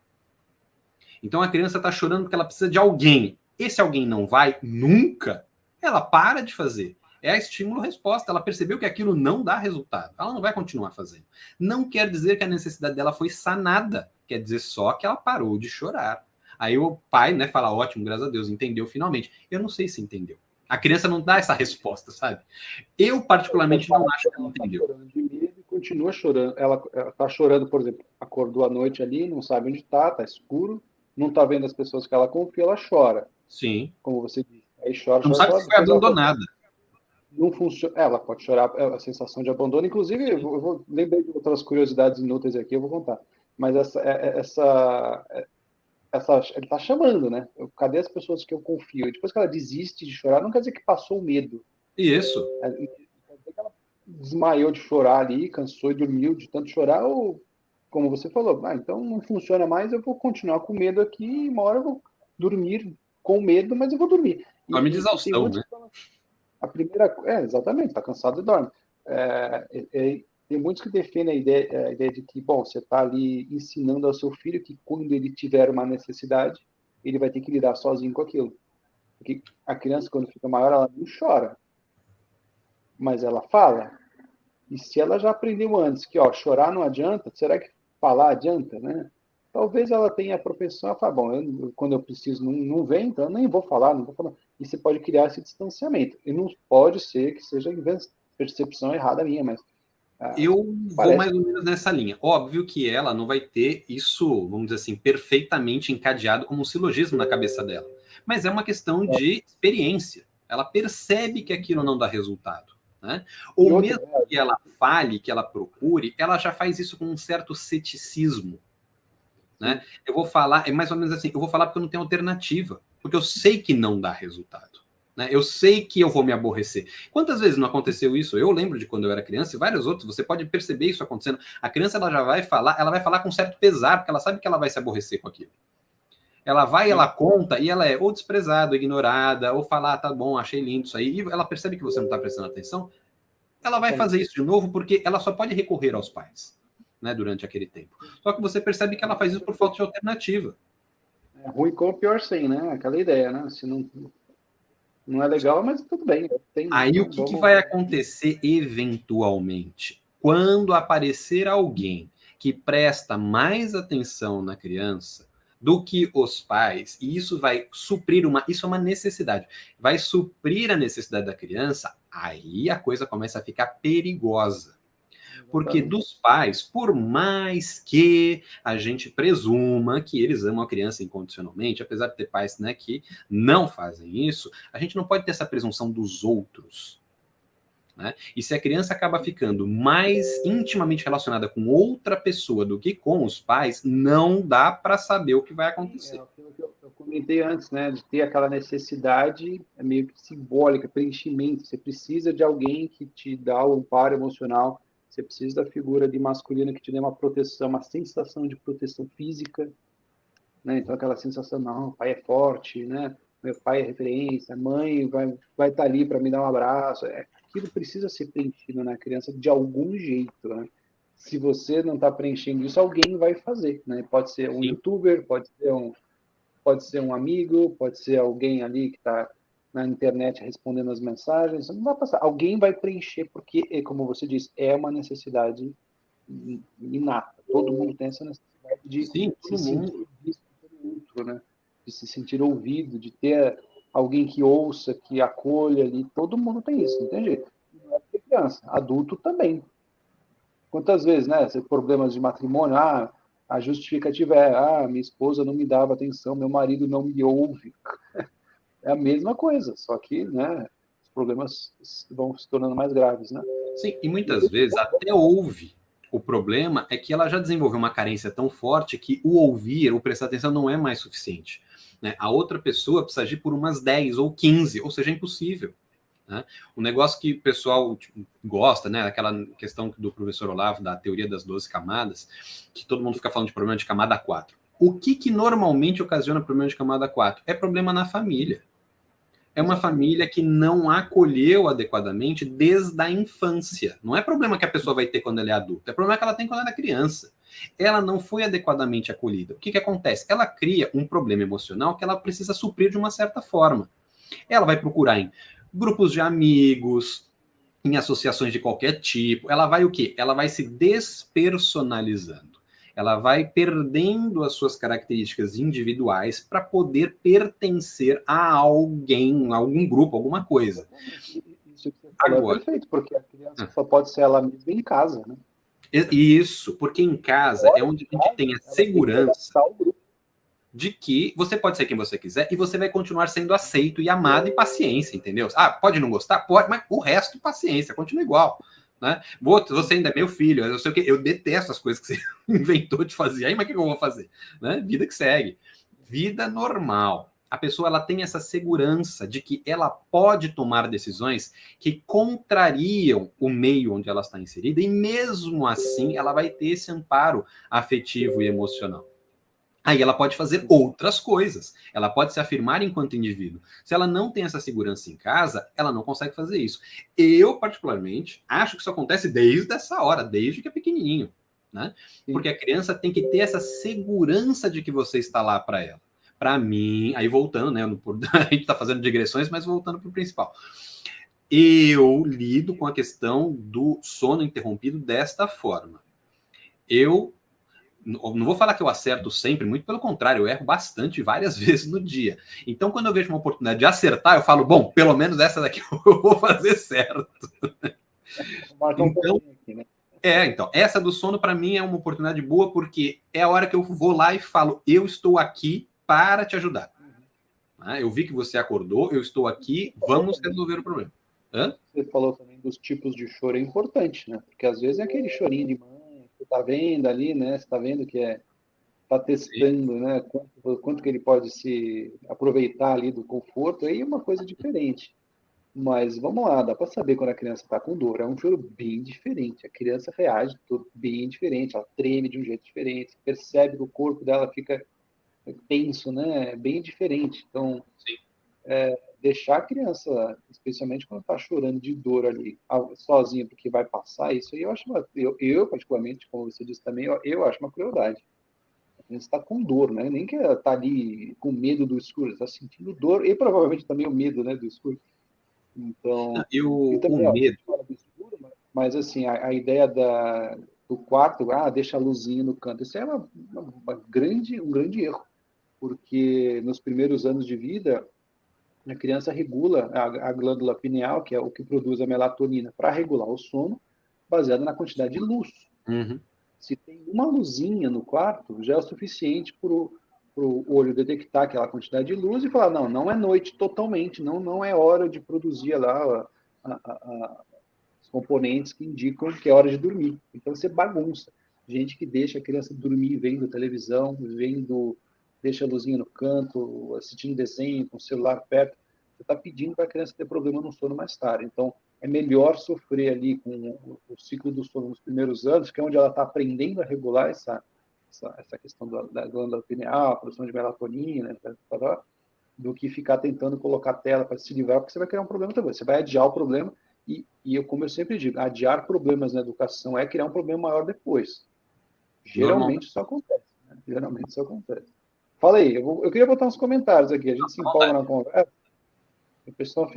Então a criança tá chorando porque ela precisa de alguém. Esse alguém não vai nunca, ela para de fazer. É a estímulo-resposta. Ela percebeu que aquilo não dá resultado. Ela não vai continuar fazendo. Não quer dizer que a necessidade dela foi sanada. Quer dizer só que ela parou de chorar. Aí o pai, né, fala, ótimo, graças a Deus, entendeu finalmente. Eu não sei se entendeu. A criança não dá essa resposta, sabe? Eu, particularmente, não acho que ela entendeu. Tá chorando de medo e continua chorando. Ela tá chorando, por exemplo, acordou à noite ali, não sabe onde tá escuro, não tá vendo as pessoas que ela confia, ela chora. Sim. Como você disse. Aí chora, não sabe se foi abandonada. Não funciona. Ela pode chorar, é a sensação de abandono. Inclusive, eu lembrei de outras curiosidades inúteis aqui, eu vou contar. Mas ele tá chamando, né? Cadê as pessoas que eu confio? E depois que ela desiste de chorar, não quer dizer que passou o medo. Isso. Quer dizer que ela desmaiou de chorar ali, cansou e dormiu de tanto chorar, ou, como você falou, então não funciona mais, eu vou continuar com medo aqui, e uma hora eu vou dormir com medo, mas eu vou dormir. Dorme de exaustão, né? A primeira... exatamente, tá cansado e dorme. Tem muitos que defendem a ideia de que, bom, você está ali ensinando ao seu filho que quando ele tiver uma necessidade, ele vai ter que lidar sozinho com aquilo. Porque a criança, quando fica maior, ela não chora, mas ela fala. E se ela já aprendeu antes que, chorar não adianta, será que falar adianta, né? Talvez ela tenha a propensão a falar, bom, quando eu preciso não vem, então eu nem vou falar, não vou falar. E você pode criar esse distanciamento. E não pode ser que seja percepção errada minha, mas eu vou mais ou menos nessa linha. Óbvio que ela não vai ter isso, vamos dizer assim, perfeitamente encadeado como um silogismo na cabeça dela. Mas é uma questão de experiência. Ela percebe que aquilo não dá resultado. Né? Ou mesmo que ela fale, que ela procure, ela já faz isso com um certo ceticismo. Né? Eu vou falar, é mais ou menos assim, eu vou falar porque eu não tenho alternativa. Porque eu sei que não dá resultado. Eu sei que eu vou me aborrecer. Quantas vezes não aconteceu isso? Eu lembro de quando eu era criança e vários outros. Você pode perceber isso acontecendo. A criança ela já vai falar com certo pesar, porque ela sabe que ela vai se aborrecer com aquilo. Ela vai, ela conta e ela é ou desprezada, ou ignorada, ou falar, tá bom, achei lindo isso aí. E ela percebe que você não está prestando atenção. Ela vai fazer isso de novo porque ela só pode recorrer aos pais. né, durante aquele tempo. Só que você percebe que ela faz isso por falta de alternativa. É ruim com o pior sem, né? Aquela ideia, né? Se não é legal, mas tudo bem. Aí o que vai acontecer eventualmente? Quando aparecer alguém que presta mais atenção na criança do que os pais, e isso vai suprir isso é uma necessidade, vai suprir a necessidade da criança, aí a coisa começa a ficar perigosa. Porque dos pais, por mais que a gente presuma que eles amam a criança incondicionalmente, apesar de ter pais, né, que não fazem isso, a gente não pode ter essa presunção dos outros. Né? E se a criança acaba ficando mais intimamente relacionada com outra pessoa do que com os pais, não dá para saber o que vai acontecer. Eu comentei antes, né, de ter aquela necessidade meio que simbólica, preenchimento. Você precisa de alguém que te dá o amparo emocional. Você precisa da figura de masculina que te dê uma proteção, uma sensação de proteção física, né? Então aquela sensação, não, o pai é forte, né? Meu pai é referência, a mãe vai estar ali para me dar um abraço. Aquilo precisa ser preenchido na criança de algum jeito, né? Se você não está preenchendo isso, alguém vai fazer, né? Pode ser um youtuber, pode ser um amigo, pode ser alguém ali que está na internet respondendo as mensagens, não vai passar. Alguém vai preencher, porque, como você disse, é uma necessidade inata. Todo mundo tem essa necessidade de Sim, se sentir visto pelo outro, né? De se sentir ouvido, de ter alguém que ouça, que acolha ali. Todo mundo tem isso, não tem jeito. Não é porque criança, adulto também. Quantas vezes, né? Problemas de matrimônio, a justificativa é, minha esposa não me dava atenção, meu marido não me ouve. É a mesma coisa, só que, né, os problemas vão se tornando mais graves, né? Sim, e muitas vezes até ouve. O problema é que ela já desenvolveu uma carência tão forte que o ouvir, o prestar atenção não é mais suficiente. Né? A outra pessoa precisa agir por umas 10 ou 15, ou seja, é impossível. Né? O negócio que o pessoal gosta, né? Aquela questão do professor Olavo, da teoria das 12 camadas, que todo mundo fica falando de problema de camada 4. O que normalmente ocasiona problema de camada 4? É problema na família. É uma família que não acolheu adequadamente desde a infância. Não é problema que a pessoa vai ter quando ela é adulta, é problema que ela tem quando ela é criança. Ela não foi adequadamente acolhida. O que acontece? Ela cria um problema emocional que ela precisa suprir de uma certa forma. Ela vai procurar em grupos de amigos, em associações de qualquer tipo. Ela vai o quê? Ela vai se despersonalizando. Ela vai perdendo as suas características individuais para poder pertencer a alguém, a algum grupo, alguma coisa. Isso que você falou é perfeito, porque a criança só pode ser ela mesma em casa, né? Isso, porque em casa é onde a gente tem a segurança de que você pode ser quem você quiser e você vai continuar sendo aceito e amado e paciência, entendeu? Pode não gostar? Pode, mas o resto, paciência, continua igual. Né? Você ainda é meu filho, eu sei o que, eu detesto as coisas que você inventou de fazer, aí, mas o que eu vou fazer? Né? Vida que segue. Vida normal. A pessoa ela tem essa segurança de que ela pode tomar decisões que contrariam o meio onde ela está inserida, e mesmo assim ela vai ter esse amparo afetivo e emocional. Aí ela pode fazer outras coisas. Ela pode se afirmar enquanto indivíduo. Se ela não tem essa segurança em casa, ela não consegue fazer isso. Eu, particularmente, acho que isso acontece desde essa hora, desde que é pequenininho. Né? Porque a criança tem que ter essa segurança de que você está lá para ela. Para mim, aí voltando, né? A gente está fazendo digressões, mas voltando para o principal. Eu lido com a questão do sono interrompido desta forma. Eu não vou falar que eu acerto sempre, muito pelo contrário, eu erro bastante várias vezes no dia. Então, quando eu vejo uma oportunidade de acertar, eu falo, bom, pelo menos essa daqui eu vou fazer certo. Então, essa do sono para mim é uma oportunidade boa, porque é a hora que eu vou lá e falo, eu estou aqui para te ajudar. Eu vi que você acordou, eu estou aqui, vamos resolver o problema. Você falou também dos tipos de choro, é importante, né? Porque às vezes é aquele chorinho de mãe, você tá vendo ali, né? Você tá vendo que tá testando, sim, né? Quanto que ele pode se aproveitar ali do conforto, aí é uma coisa diferente. Mas vamos lá, dá para saber quando a criança está com dor. É um choro bem diferente. A criança reage bem diferente, ela treme de um jeito diferente, percebe que o corpo dela fica tenso, né? Bem diferente. Então, deixar a criança, especialmente quando está chorando de dor ali, sozinha, porque vai passar, isso aí eu acho, eu particularmente, como você disse também, eu acho uma crueldade. A criança está com dor, né? Nem que ela está ali com medo do escuro, está sentindo dor e provavelmente também o medo, né, do escuro. Então, E e o também, ó, a medo. gente fala do escuro, mas assim, a ideia do quarto, deixa a luzinha no canto, isso é um grande erro, porque nos primeiros anos de vida, a criança regula a glândula pineal, que é o que produz a melatonina, para regular o sono, baseado na quantidade de luz. Uhum. Se tem uma luzinha no quarto, já é o suficiente para o olho detectar aquela quantidade de luz e falar, não, não é noite totalmente, não é hora de produzir lá os componentes que indicam que é hora de dormir. Então você bagunça. Gente que deixa a criança dormir vendo televisão, deixa a luzinha no canto, assistindo desenho, com o celular perto, você está pedindo para a criança ter problema no sono mais tarde. Então, é melhor sofrer ali com o ciclo do sono nos primeiros anos, que é onde ela está aprendendo a regular essa questão da glândula pineal, a produção de melatonina, do que ficar tentando colocar tela para se livrar, porque você vai criar um problema também. Você vai adiar o problema como eu sempre digo, adiar problemas na educação é criar um problema maior depois. Geralmente isso acontece. Né? Geralmente isso acontece. Fala aí, eu queria botar uns comentários aqui. A gente se empolga na conversa. O pessoal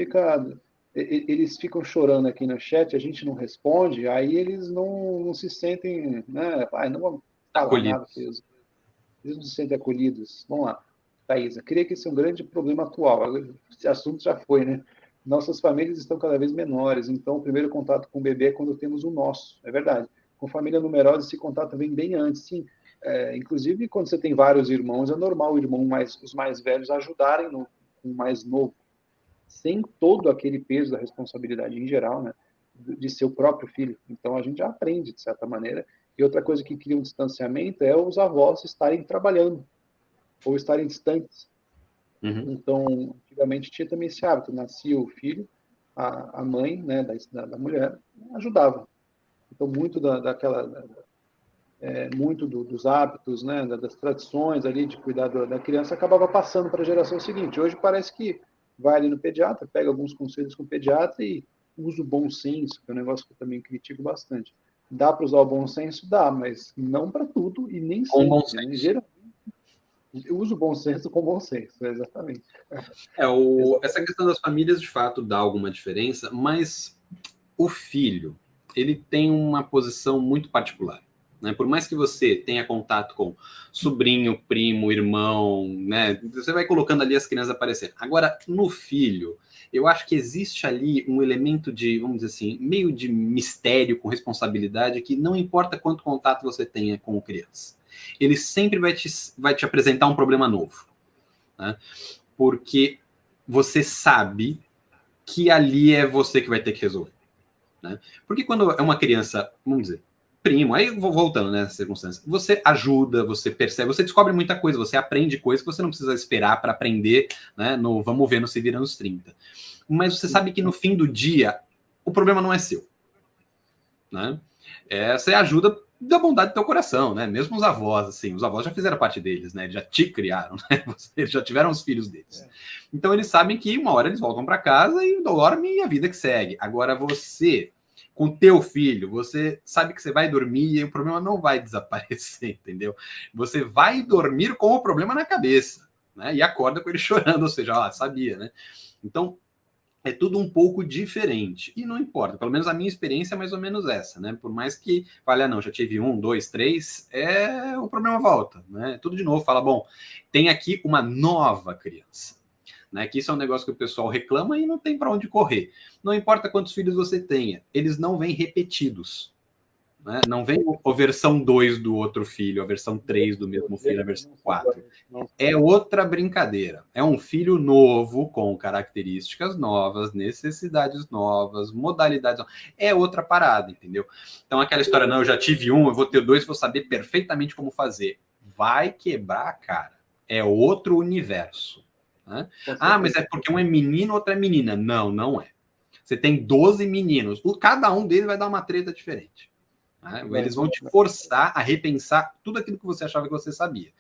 eles ficam chorando aqui no chat, a gente não responde, aí eles não se sentem, né? Não vamos falar nada, eles não se sentem acolhidos. Vamos lá, Thaisa, creio que esse é um grande problema atual. Esse assunto já foi, né? Nossas famílias estão cada vez menores, então o primeiro contato com o bebê é quando temos o nosso, é verdade. Com família numerosa, esse contato vem bem antes, sim. Inclusive, quando você tem vários irmãos, é normal os mais velhos ajudarem no mais novo, sem todo aquele peso da responsabilidade em geral, né, de seu próprio filho. Então a gente já aprende de certa maneira. E outra coisa que cria um distanciamento é os avós estarem trabalhando ou estarem distantes. Uhum. Então, antigamente tinha também esse hábito, nascia o filho, a mãe, né, da mulher ajudava. Então muito dos hábitos, né, das tradições ali de cuidar da criança acabava passando para a geração seguinte. Hoje parece que vai ali no pediatra, pega alguns conselhos com o pediatra e usa o bom senso, que é um negócio que eu também critico bastante. Dá para usar o bom senso? Dá, mas não para tudo e nem Com bom sempre. Né? senso. Geralmente, eu uso o bom senso com bom senso, exatamente. Essa questão das famílias, de fato, dá alguma diferença, mas o filho, ele tem uma posição muito particular. Né? Por mais que você tenha contato com sobrinho, primo, irmão, né? Você vai colocando ali as crianças aparecendo. Agora, no filho, eu acho que existe ali um elemento de, vamos dizer assim, meio de mistério com responsabilidade, que não importa quanto contato você tenha com a criança, ele sempre vai te apresentar um problema novo. Né? Porque você sabe que ali é você que vai ter que resolver. Né? Porque quando é uma criança, vamos dizer, primo, aí voltando nessa circunstância, você ajuda, você percebe, você descobre muita coisa, você aprende coisas que você não precisa esperar para aprender, né, vamos ver no Se Vira nos 30. Mas você sabe que no fim do dia, o problema não é seu. Né? Você ajuda da bondade do teu coração, né? Mesmo os avós, assim, os avós já fizeram parte deles, né? Eles já te criaram, né? Eles já tiveram os filhos deles. Então eles sabem que uma hora eles voltam para casa e dormem e a vida que segue. Agora você, com teu filho, você sabe que você vai dormir e o problema não vai desaparecer, entendeu? Você vai dormir com o problema na cabeça, né? E acorda com ele chorando, ou seja, sabia, né? Então é tudo um pouco diferente. E não importa, pelo menos a minha experiência é mais ou menos essa, né? Por mais que fale, não, já tive 1, 2, 3, o problema volta, né? Tudo de novo, fala, bom, tem aqui uma nova criança. Né, que isso é um negócio que o pessoal reclama e não tem para onde correr. Não importa quantos filhos você tenha, eles não vêm repetidos. Né? Não vem a versão 2 do outro filho, a versão 3 do mesmo filho, a versão 4. É outra brincadeira. É um filho novo, com características novas, necessidades novas, modalidades novas. É outra parada, entendeu? Então aquela história, não, eu já tive 1, eu vou ter 2, vou saber perfeitamente como fazer. Vai quebrar a cara. É outro universo. Né? Mas é porque um é menino, outro é menina. Não, não é. Você tem 12 meninos. Cada um deles vai dar uma treta diferente. Né? Eles vão te forçar a repensar tudo aquilo que você achava que você sabia.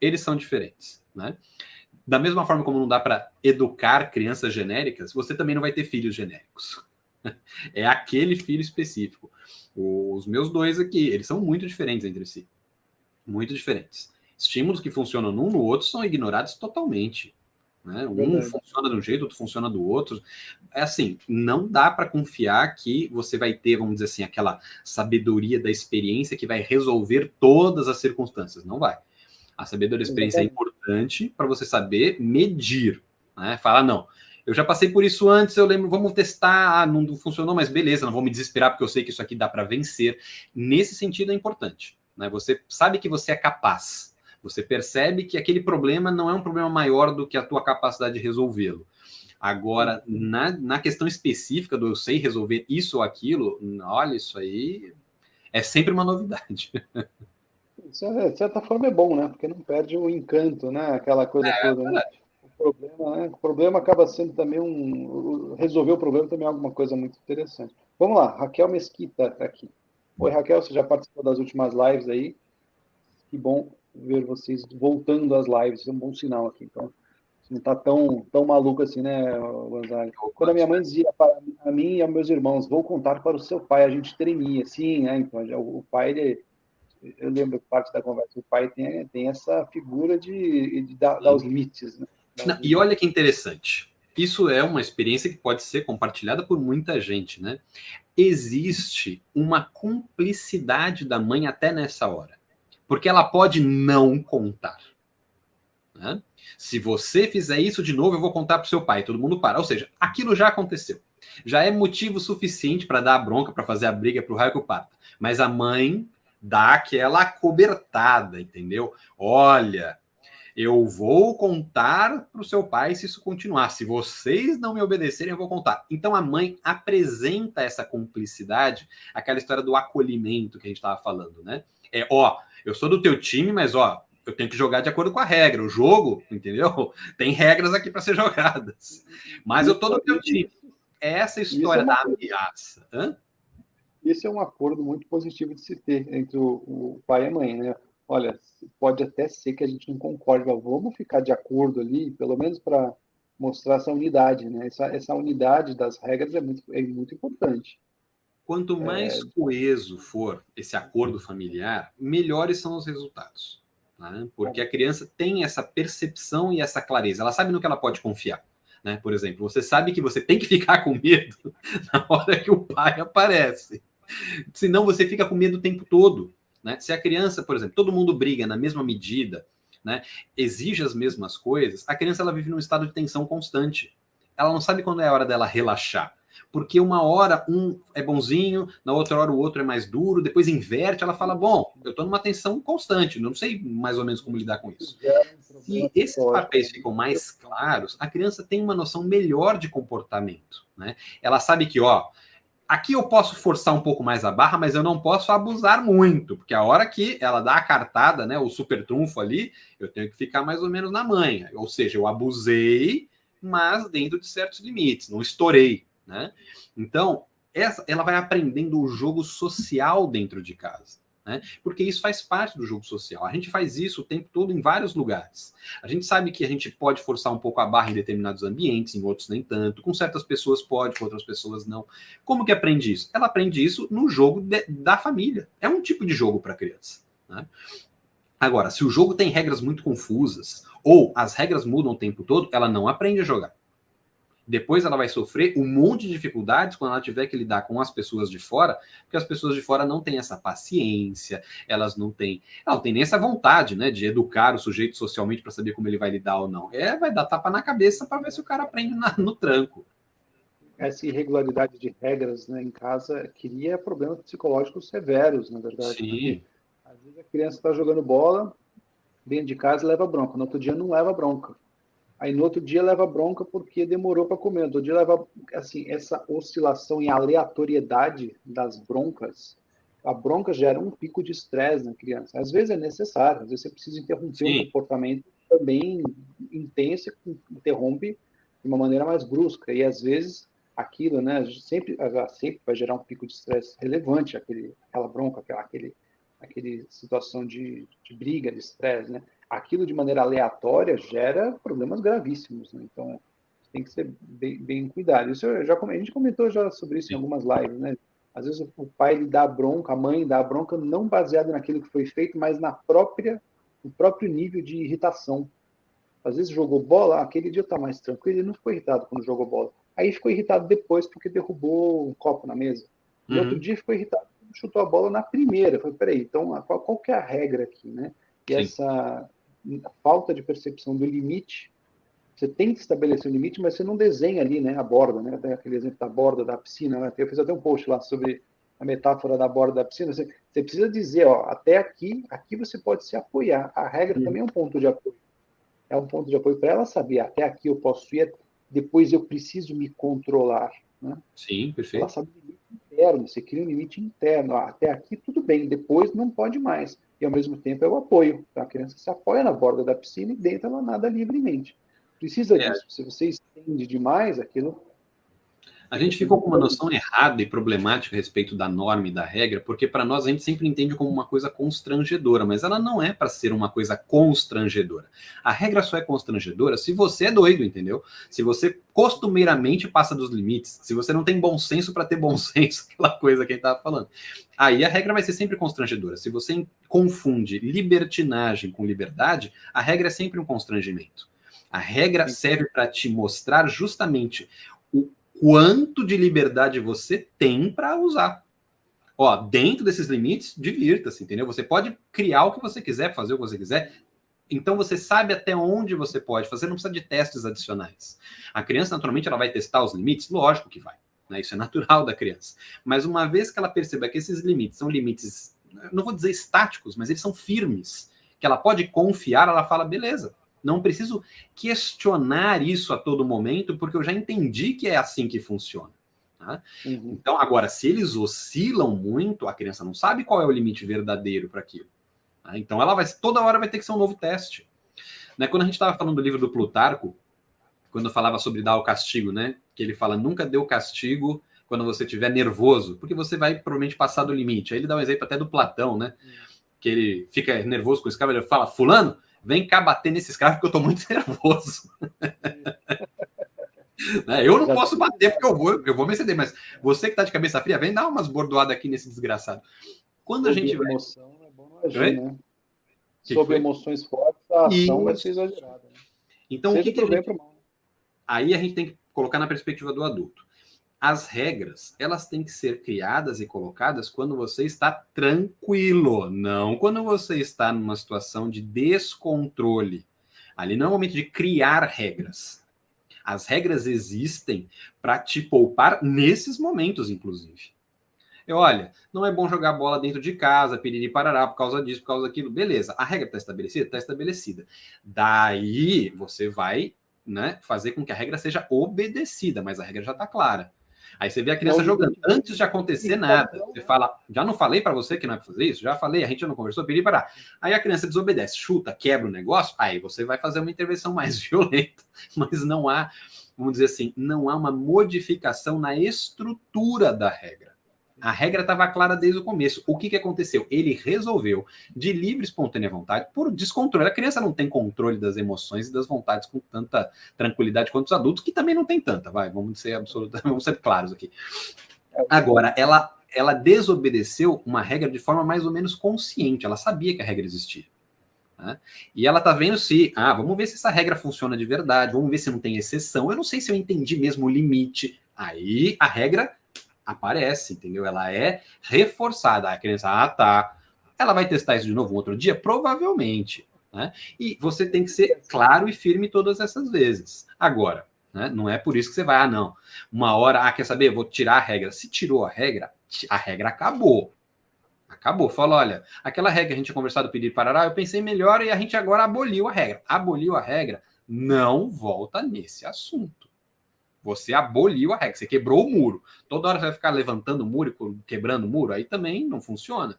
Eles são diferentes. Né? Da mesma forma como não dá para educar crianças genéricas, você também não vai ter filhos genéricos. É aquele filho específico. Os meus dois aqui, eles são muito diferentes entre si. Muito diferentes. Estímulos que funcionam num no outro são ignorados totalmente. Né? Um funciona de um jeito, outro funciona do outro. É assim, não dá para confiar que você vai ter, vamos dizer assim, aquela sabedoria da experiência que vai resolver todas as circunstâncias. Não vai. A sabedoria da experiência é importante para você saber medir. Né? Falar, não, eu já passei por isso antes, eu lembro, vamos testar, não funcionou, mas beleza, não vou me desesperar porque eu sei que isso aqui dá para vencer. Nesse sentido é importante. Né? Você sabe que você é capaz. Você percebe que aquele problema não é um problema maior do que a tua capacidade de resolvê-lo. Agora, na questão específica do eu sei resolver isso ou aquilo, olha, isso aí é sempre uma novidade. Isso, de certa forma, é bom, né? Porque não perde o encanto, né? Aquela coisa toda, né? O problema acaba sendo também resolver o problema também é alguma coisa muito interessante. Vamos lá, Raquel Mesquita está aqui. Oi, Raquel, você já participou das últimas lives aí? Que bom ver vocês voltando às lives, isso é um bom sinal aqui. Então, você não está tão maluco assim, né, Gonzalo? Quando a minha mãe dizia a mim e aos meus irmãos, vou contar para o seu pai, a gente tremia. Sim, né? Então, o pai, eu lembro parte da conversa, o pai tem essa figura de dar os limites, né? Não, e olha que interessante. Isso é uma experiência que pode ser compartilhada por muita gente, né? Existe uma cumplicidade da mãe até nessa hora. Porque ela pode não contar. Né? Se você fizer isso de novo, eu vou contar para o seu pai. Todo mundo para. Ou seja, aquilo já aconteceu. Já é motivo suficiente para dar a bronca, para fazer a briga para o raio que o parta. Mas a mãe dá aquela acobertada, entendeu? Olha, eu vou contar para o seu pai se isso continuar. Se vocês não me obedecerem, eu vou contar. Então a mãe apresenta essa cumplicidade, aquela história do acolhimento que a gente estava falando, né? Eu sou do teu time, mas eu tenho que jogar de acordo com a regra. O jogo, entendeu? Tem regras aqui para ser jogadas. Mas eu tô do teu time. É essa história da ameaça. Esse é um acordo muito positivo de se ter entre o pai e a mãe, né? Olha, pode até ser que a gente não concorde, mas vamos ficar de acordo ali, pelo menos para mostrar essa unidade, né? Essa unidade das regras é muito importante. Quanto mais coeso for esse acordo familiar, melhores são os resultados. Né? Porque a criança tem essa percepção e essa clareza. Ela sabe no que ela pode confiar. Né? Por exemplo, você sabe que você tem que ficar com medo na hora que o pai aparece. Senão você fica com medo o tempo todo. Né? Se a criança, por exemplo, todo mundo briga na mesma medida, né? Exige as mesmas coisas, a criança ela vive num estado de tensão constante. Ela não sabe quando é a hora dela relaxar. Porque uma hora um é bonzinho, na outra hora o outro é mais duro, depois inverte, ela fala, bom, eu estou numa tensão constante, não sei mais ou menos como lidar com isso. Se esses papéis ficam mais claros, a criança tem uma noção melhor de comportamento. Né? Ela sabe que, aqui eu posso forçar um pouco mais a barra, mas eu não posso abusar muito, porque a hora que ela dá a cartada, né, o super trunfo ali, eu tenho que ficar mais ou menos na manha. Ou seja, eu abusei, mas dentro de certos limites, não estourei. Né? Então, ela vai aprendendo o jogo social dentro de casa. Né? Porque isso faz parte do jogo social. A gente faz isso o tempo todo em vários lugares. A gente sabe que a gente pode forçar um pouco a barra em determinados ambientes, em outros nem tanto. Com certas pessoas pode, com outras pessoas não. Como que aprende isso? Ela aprende isso no jogo da família. É um tipo de jogo para criança. Né? Agora, se o jogo tem regras muito confusas, ou as regras mudam o tempo todo, ela não aprende a jogar. Depois ela vai sofrer um monte de dificuldades quando ela tiver que lidar com as pessoas de fora, porque as pessoas de fora não têm essa paciência, ela não tem nem essa vontade, né, de educar o sujeito socialmente para saber como ele vai lidar ou não. Vai dar tapa na cabeça para ver se o cara aprende no tranco. Essa irregularidade de regras, né, em casa cria problemas psicológicos severos, na verdade. Sim. Porque às vezes a criança está jogando bola dentro de casa e leva bronca. No outro dia não leva bronca. Aí no outro dia leva bronca porque demorou para comer. No outro dia leva, assim, essa oscilação em aleatoriedade das broncas. A bronca gera um pico de estresse na criança. Às vezes é necessário, às vezes você precisa interromper um comportamento também intenso, interrompe de uma maneira mais brusca. E às vezes aquilo, né, sempre vai gerar um pico de estresse relevante, aquela bronca, aquele situação de briga, de estresse, né? Aquilo de maneira aleatória gera problemas gravíssimos, né? Então, tem que ser bem cuidado. Isso a gente comentou já sobre isso em algumas lives, né? Às vezes o pai ele dá bronca, a mãe dá bronca, não baseado naquilo que foi feito, mas no próprio nível de irritação. Às vezes jogou bola, aquele dia está mais tranquilo, ele não ficou irritado quando jogou bola. Aí ficou irritado depois porque derrubou um copo na mesa. No outro dia ficou irritado porque chutou a bola na primeira. Eu falei, peraí, então qual que é a regra aqui, né? E Sim. essa falta de percepção do limite, você tem que estabelecer o limite, mas você não desenha ali, né, a borda, né? Até aquele exemplo da borda da piscina, né? Eu fiz até um post lá sobre a metáfora da borda da piscina. Você precisa dizer, ó, até aqui você pode se apoiar. A regra também é um ponto de apoio. É um ponto de apoio para ela saber, até aqui eu posso ir, depois eu preciso me controlar, né? Sim, perfeito. Ela sabe o limite interno, você cria um limite interno. Até aqui tudo bem, depois não pode mais. E ao mesmo tempo é o apoio. Então, a criança se apoia na borda da piscina e dentro ela nada livremente. Precisa disso. Se você estende demais, aquilo... A gente ficou com uma noção errada e problemática a respeito da norma e da regra, porque para nós a gente sempre entende como uma coisa constrangedora, mas ela não é para ser uma coisa constrangedora. A regra só é constrangedora se você é doido, entendeu? Se você costumeiramente passa dos limites, se você não tem bom senso para ter bom senso, aquela coisa que a gente estava falando. Aí a regra vai ser sempre constrangedora. Se você confunde libertinagem com liberdade, a regra é sempre um constrangimento. A regra serve para te mostrar justamente o quanto de liberdade você tem para usar. Ó, dentro desses limites, divirta-se, entendeu? Você pode criar o que você quiser, fazer o que você quiser. Então você sabe até onde você pode fazer, não precisa de testes adicionais. A criança, naturalmente, ela vai testar os limites? Lógico que vai, né? Isso é natural da criança. Mas uma vez que ela perceba que esses limites são limites, não vou dizer estáticos, mas eles são firmes, que ela pode confiar, ela fala, beleza. Não preciso questionar isso a todo momento, porque eu já entendi que é assim que funciona. Tá? Então, agora, se eles oscilam muito, a criança não sabe qual é o limite verdadeiro para aquilo. Tá? Então, ela toda hora vai ter que ser um novo teste. Né? Quando a gente estava falando do livro do Plutarco, quando falava sobre dar o castigo, né? Que ele fala, nunca dê o castigo quando você estiver nervoso, porque você vai provavelmente passar do limite. Aí ele dá um exemplo até do Platão, né? Que ele fica nervoso com o escravo, ele fala, fulano, vem cá bater nesse escravo porque eu tô muito nervoso. Eu não posso bater porque eu vou me exceder, mas você que tá de cabeça fria, vem dar umas bordoadas aqui nesse desgraçado. Quando a gente vai... emoção é bom não agir, né? Sob emoções fortes, a ação vai ser exagerada. Né? Então, o que a gente... Aí a gente tem que colocar na perspectiva do adulto. As regras, elas têm que ser criadas e colocadas quando você está tranquilo, não quando você está numa situação de descontrole. Ali não é o momento de criar regras. As regras existem para te poupar nesses momentos, inclusive. Olha, não é bom jogar bola dentro de casa, piriri parará, por causa disso, por causa daquilo. Beleza, a regra está estabelecida? Está estabelecida. Daí você vai, né, fazer com que a regra seja obedecida, mas a regra já está clara. Aí você vê a criança jogando, antes de acontecer nada. Você fala, já não falei para você que não é para fazer isso? Já falei, a gente já não conversou, piriri parará. Aí a criança desobedece, chuta, quebra o negócio, aí você vai fazer uma intervenção mais violenta. Mas não há, vamos dizer assim, não há uma modificação na estrutura da regra. A regra estava clara desde o começo. O que aconteceu? Ele resolveu, de livre e espontânea vontade, por descontrole. A criança não tem controle das emoções e das vontades com tanta tranquilidade quanto os adultos, que também não tem tanta, vamos ser claros aqui. Agora, ela desobedeceu uma regra de forma mais ou menos consciente. Ela sabia que a regra existia. Né? E ela está vendo se, vamos ver se essa regra funciona de verdade, vamos ver se não tem exceção. Eu não sei se eu entendi mesmo o limite. Aí a regra aparece, entendeu? Ela é reforçada. A criança, tá. Ela vai testar isso de novo um outro dia? Provavelmente. Né? E você tem que ser claro e firme todas essas vezes. Agora, né, não é por isso que você vai, não. Uma hora, quer saber? Vou tirar a regra. Se tirou a regra acabou. Acabou. Fala, olha, aquela regra que a gente tinha conversado, pedir parará, eu pensei melhor e a gente agora aboliu a regra. Aboliu a regra, não volta nesse assunto. Você aboliu a regra, você quebrou o muro. Toda hora você vai ficar levantando o muro e quebrando o muro, aí também não funciona.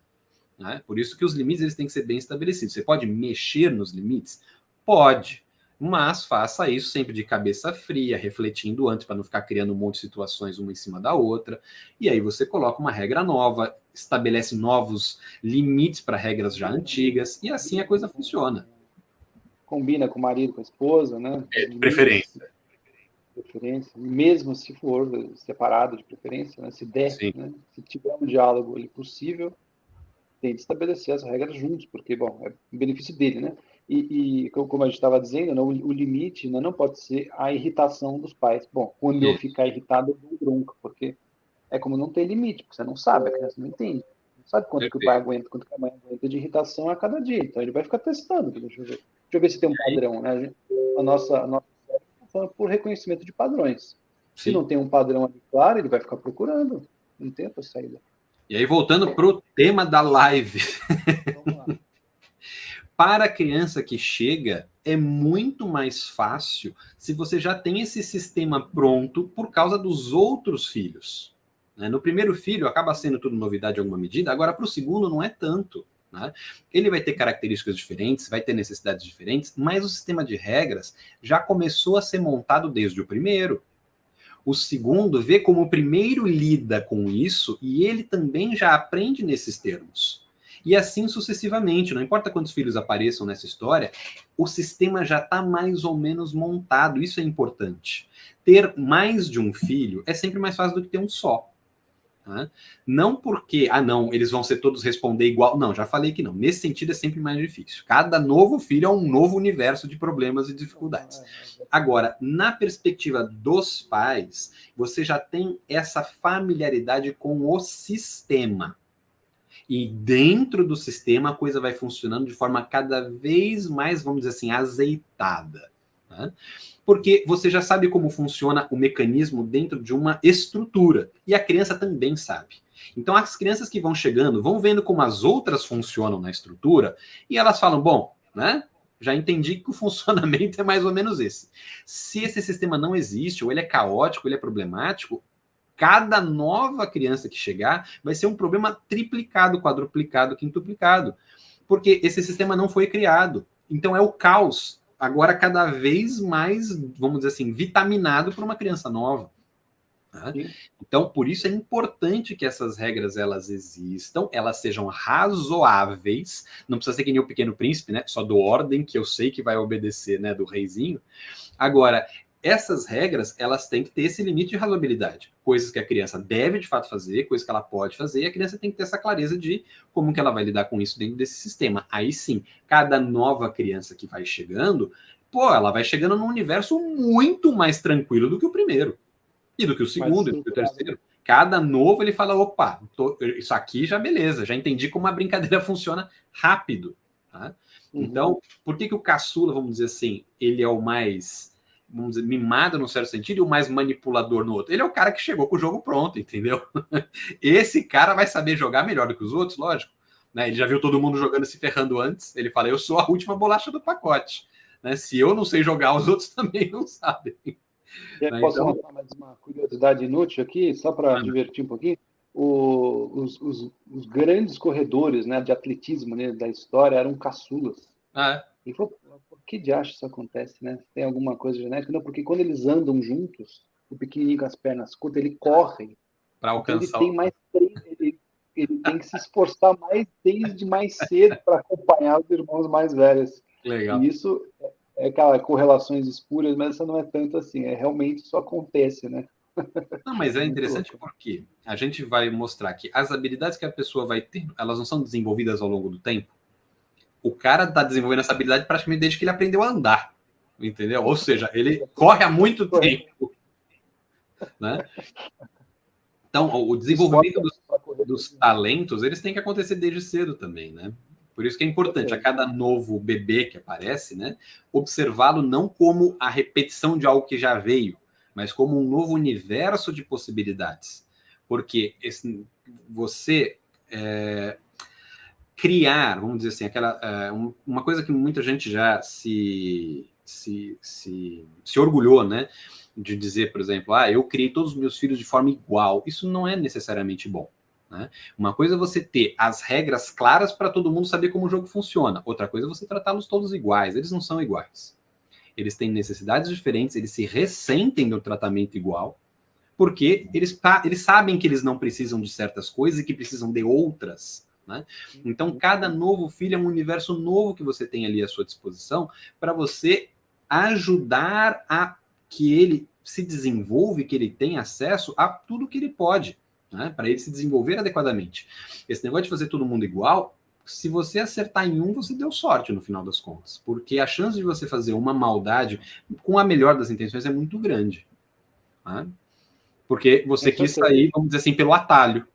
Né? Por isso que os limites eles têm que ser bem estabelecidos. Você pode mexer nos limites? Pode. Mas faça isso sempre de cabeça fria, refletindo antes, para não ficar criando um monte de situações uma em cima da outra. E aí você coloca uma regra nova, estabelece novos limites para regras já antigas, e assim a coisa funciona. Combina com o marido, com a esposa, né? Preferência. Mesmo se for separado de preferência, né? Se der, né? Se tiver um diálogo ali possível, tem de estabelecer as regras juntos, porque, bom, é o benefício dele, né? E como a gente estava dizendo, né, o limite, né, não pode ser a irritação dos pais. Bom, quando eu ficar irritado, eu dou bronca, porque é como não tem limite, porque você não sabe, a criança não entende. Não sabe quanto que o pai aguenta, quanto que a mãe aguenta de irritação a cada dia. Então ele vai ficar testando. Deixa eu ver se tem um padrão, né? A nossa funciona por reconhecimento de padrões. Se não tem um padrão ali claro, ele vai ficar procurando. Não tem outra saída. E aí, voltando para o tema da live. Vamos lá. Para a criança que chega, é muito mais fácil se você já tem esse sistema pronto por causa dos outros filhos. Né? No primeiro filho, acaba sendo tudo novidade em alguma medida, agora para o segundo não é tanto. Né? Ele vai ter características diferentes, vai ter necessidades diferentes, mas o sistema de regras já começou a ser montado desde o primeiro. O segundo vê como o primeiro lida com isso e ele também já aprende nesses termos. E assim sucessivamente, não importa quantos filhos apareçam nessa história, o sistema já está mais ou menos montado, isso é importante. Ter mais de um filho é sempre mais fácil do que ter um só. Tá? Não porque, não, eles vão ser todos responder igual, não, já falei que não. Nesse sentido é sempre mais difícil. Cada novo filho é um novo universo de problemas e dificuldades. Agora, na perspectiva dos pais, você já tem essa familiaridade com o sistema. E dentro do sistema a coisa vai funcionando de forma cada vez mais, vamos dizer assim, azeitada. Tá? Porque você já sabe como funciona o mecanismo dentro de uma estrutura. E a criança também sabe. Então as crianças que vão chegando vão vendo como as outras funcionam na estrutura e elas falam, bom, né? Já entendi que o funcionamento é mais ou menos esse. Se esse sistema não existe, ou ele é caótico, ele é problemático, cada nova criança que chegar vai ser um problema triplicado, quadruplicado, quintuplicado. Porque esse sistema não foi criado. Então é o caos, agora cada vez mais, vamos dizer assim, vitaminado para uma criança nova. Tá? Então, por isso é importante que essas regras elas existam, elas sejam razoáveis, não precisa ser que nem o Pequeno Príncipe, né? Só dou ordem que eu sei que vai obedecer, né? Do reizinho. Agora, essas regras, elas têm que ter esse limite de razoabilidade. Coisas que a criança deve, de fato, fazer, coisas que ela pode fazer, e a criança tem que ter essa clareza de como que ela vai lidar com isso dentro desse sistema. Aí sim, cada nova criança que vai chegando, ela vai chegando num universo muito mais tranquilo do que o primeiro. E do que o segundo, e do que o terceiro. Cada novo, ele fala, opa, isso aqui já beleza, já entendi como a brincadeira funciona rápido. Tá? Então, por que o caçula, vamos dizer assim, ele é o mais, vamos dizer, mimado num certo sentido e o mais manipulador no outro? Ele é o cara que chegou com o jogo pronto, entendeu? Esse cara vai saber jogar melhor do que os outros, lógico. Né? Ele já viu todo mundo jogando e se ferrando antes. Ele fala, eu sou a última bolacha do pacote. Né? Se eu não sei jogar, os outros também não sabem. Posso contar mais uma curiosidade inútil aqui, só para divertir um pouquinho? Os grandes corredores, né, de atletismo, né, da história eram caçulas. E falou, por que de acho isso acontece, né? Tem alguma coisa genética? Não, porque quando eles andam juntos, o pequenininho com as pernas curtas, ele corre. Para alcançar. Então ele tem que se esforçar desde mais cedo para acompanhar os irmãos mais velhos. Legal. E isso é aquelas correlações espúrias, mas essa não é tanto assim, realmente isso acontece, né? Não, mas é interessante porque a gente vai mostrar que as habilidades que a pessoa vai ter, elas não são desenvolvidas ao longo do tempo. O cara está desenvolvendo essa habilidade praticamente desde que ele aprendeu a andar, entendeu? Ou seja, ele corre há muito tempo. Né? Então, o desenvolvimento dos talentos, eles têm que acontecer desde cedo também, né? Por isso que é importante, a cada novo bebê que aparece, né, observá-lo não como a repetição de algo que já veio, mas como um novo universo de possibilidades. Porque você criar, vamos dizer assim, uma coisa que muita gente já se orgulhou, né, de dizer, por exemplo, eu criei todos os meus filhos de forma igual. Isso não é necessariamente bom. Né? Uma coisa é você ter as regras claras para todo mundo saber como o jogo funciona. Outra coisa é você tratá-los todos iguais. Eles não são iguais. Eles têm necessidades diferentes, eles se ressentem do tratamento igual, porque eles sabem que eles não precisam de certas coisas e que precisam de outras, né? Então, cada novo filho é um universo novo que você tem ali à sua disposição para você ajudar a que ele se desenvolva, que ele tenha acesso a tudo que ele pode, né? Para ele se desenvolver adequadamente. Esse negócio de fazer todo mundo igual, se você acertar em um, você deu sorte no final das contas, porque a chance de você fazer uma maldade com a melhor das intenções é muito grande, né? Porque você quis sair, vamos dizer assim, pelo atalho,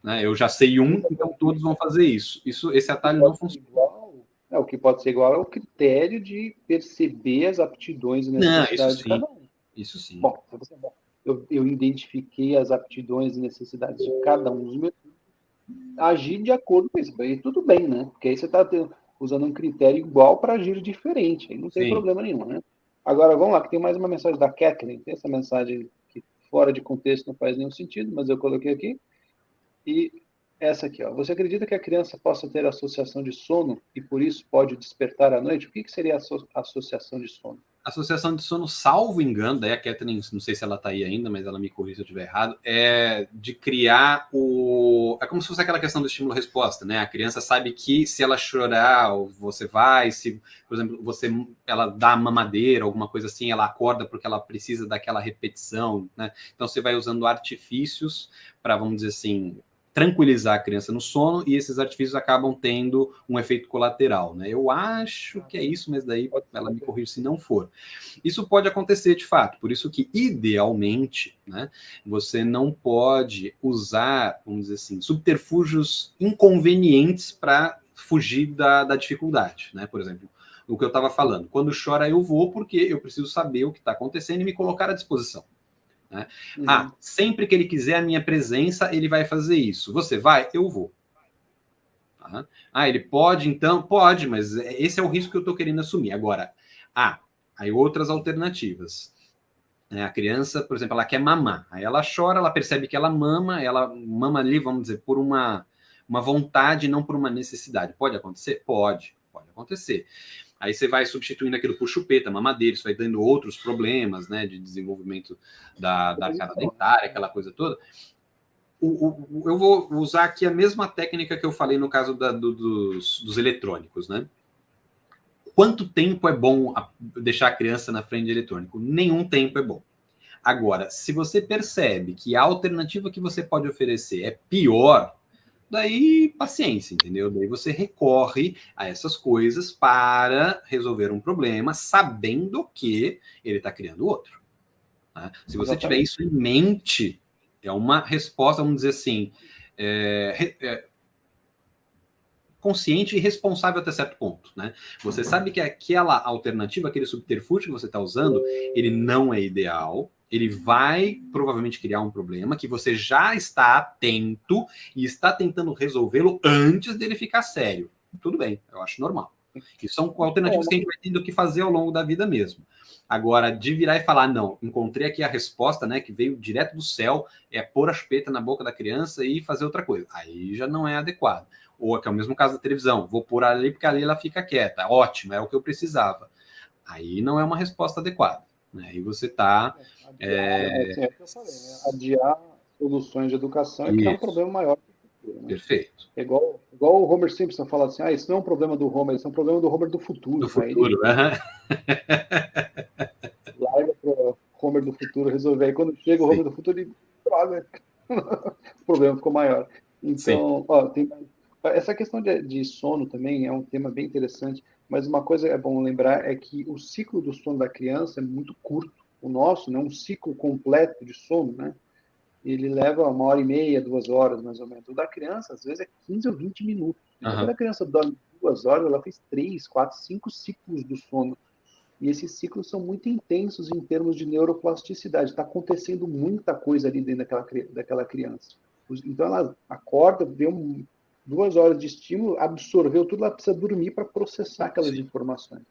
né? Eu já sei um, então todos vão fazer isso. Esse atalho não funciona. O que pode ser igual é o critério de perceber as aptidões e necessidades de cada um. Isso sim. Bom, eu identifiquei as aptidões e necessidades de cada um dos meus filhos, agir de acordo com isso. E tudo bem, né? Porque aí você está usando um critério igual para agir diferente. Aí não tem problema nenhum, né? Agora, vamos lá, que tem mais uma mensagem da Kathleen. Tem essa mensagem que fora de contexto não faz nenhum sentido, mas eu coloquei aqui. E essa aqui, ó. Você acredita que a criança possa ter associação de sono e por isso pode despertar à noite? O que seria a associação de sono? Associação de sono, salvo engano, daí a Catherine, não sei se ela está aí ainda, mas ela me corrija se eu estiver errado, é de criar o... É como se fosse aquela questão do estímulo-resposta, né? A criança sabe que se ela chorar, você vai, se, por exemplo, ela dá mamadeira, alguma coisa assim, ela acorda porque ela precisa daquela repetição, né? Então você vai usando artifícios para, vamos dizer assim, tranquilizar a criança no sono, e esses artifícios acabam tendo um efeito colateral, né? Eu acho que é isso, mas daí ela me corrige se não for. Isso pode acontecer de fato, por isso que, idealmente, né, você não pode usar, vamos dizer assim, subterfúgios inconvenientes para fugir da dificuldade, né? Por exemplo, o que eu estava falando, quando chora eu vou porque eu preciso saber o que está acontecendo e me colocar à disposição. Né? Sempre que ele quiser a minha presença, ele vai fazer isso. Você vai? Eu vou. Ele pode, então? Pode, mas esse é o risco que eu estou querendo assumir. Agora, aí outras alternativas. A criança, por exemplo, ela quer mamar. Aí ela chora, ela percebe que ela mama ali, vamos dizer, por uma vontade, não por uma necessidade. Pode acontecer? Pode acontecer. Aí você vai substituindo aquilo por chupeta, mamadeira, isso vai dando outros problemas, né, de desenvolvimento da arcada dentária, aquela coisa toda. Eu vou usar aqui a mesma técnica que eu falei no caso dos eletrônicos, né? Quanto tempo é bom deixar a criança na frente de eletrônico? Nenhum tempo é bom. Agora, se você percebe que a alternativa que você pode oferecer é pior, daí paciência, entendeu? Daí você recorre a essas coisas para resolver um problema, sabendo que ele está criando outro. Tá? Se você tiver isso em mente, é uma resposta, vamos dizer assim, consciente e responsável até certo ponto, né? Você sabe que aquela alternativa, aquele subterfúgio que você está usando, ele não é ideal, ele vai provavelmente criar um problema que você já está atento e está tentando resolvê-lo antes dele ficar sério. Tudo bem, eu acho normal. E são alternativas que a gente vai tendo que fazer ao longo da vida mesmo. Agora, de virar e falar, não, encontrei aqui a resposta, né, que veio direto do céu, é pôr a chupeta na boca da criança e fazer outra coisa. Aí já não é adequado. Ou que é o mesmo caso da televisão, vou pôr ali porque ali ela fica quieta. Ótimo, é o que eu precisava. Aí não é uma resposta adequada. Né? Aí você está... É o que eu falei, né? Adiar soluções de educação é criar um problema maior. Né? Perfeito. É igual o Homer Simpson fala assim, isso não é um problema do Homer, isso é um problema do Homer do futuro. Do futuro, Larga para o Homer do futuro resolver. Aí quando chega o Homer do futuro, ele droga. O problema ficou maior. Então, essa questão de sono também é um tema bem interessante, mas uma coisa é bom lembrar é que o ciclo do sono da criança é muito curto. O nosso, né, um ciclo completo de sono, né? Ele leva 1h30, 2 horas, mais ou menos. O da criança, às vezes, é 15 ou 20 minutos. Então, quando a criança dorme 2 horas, ela fez 3, 4, 5 ciclos do sono. E esses ciclos são muito intensos em termos de neuroplasticidade. Está acontecendo muita coisa ali dentro daquela criança. Então, ela acorda, deu 2 horas de estímulo, absorveu tudo, ela precisa dormir para processar aquelas informações.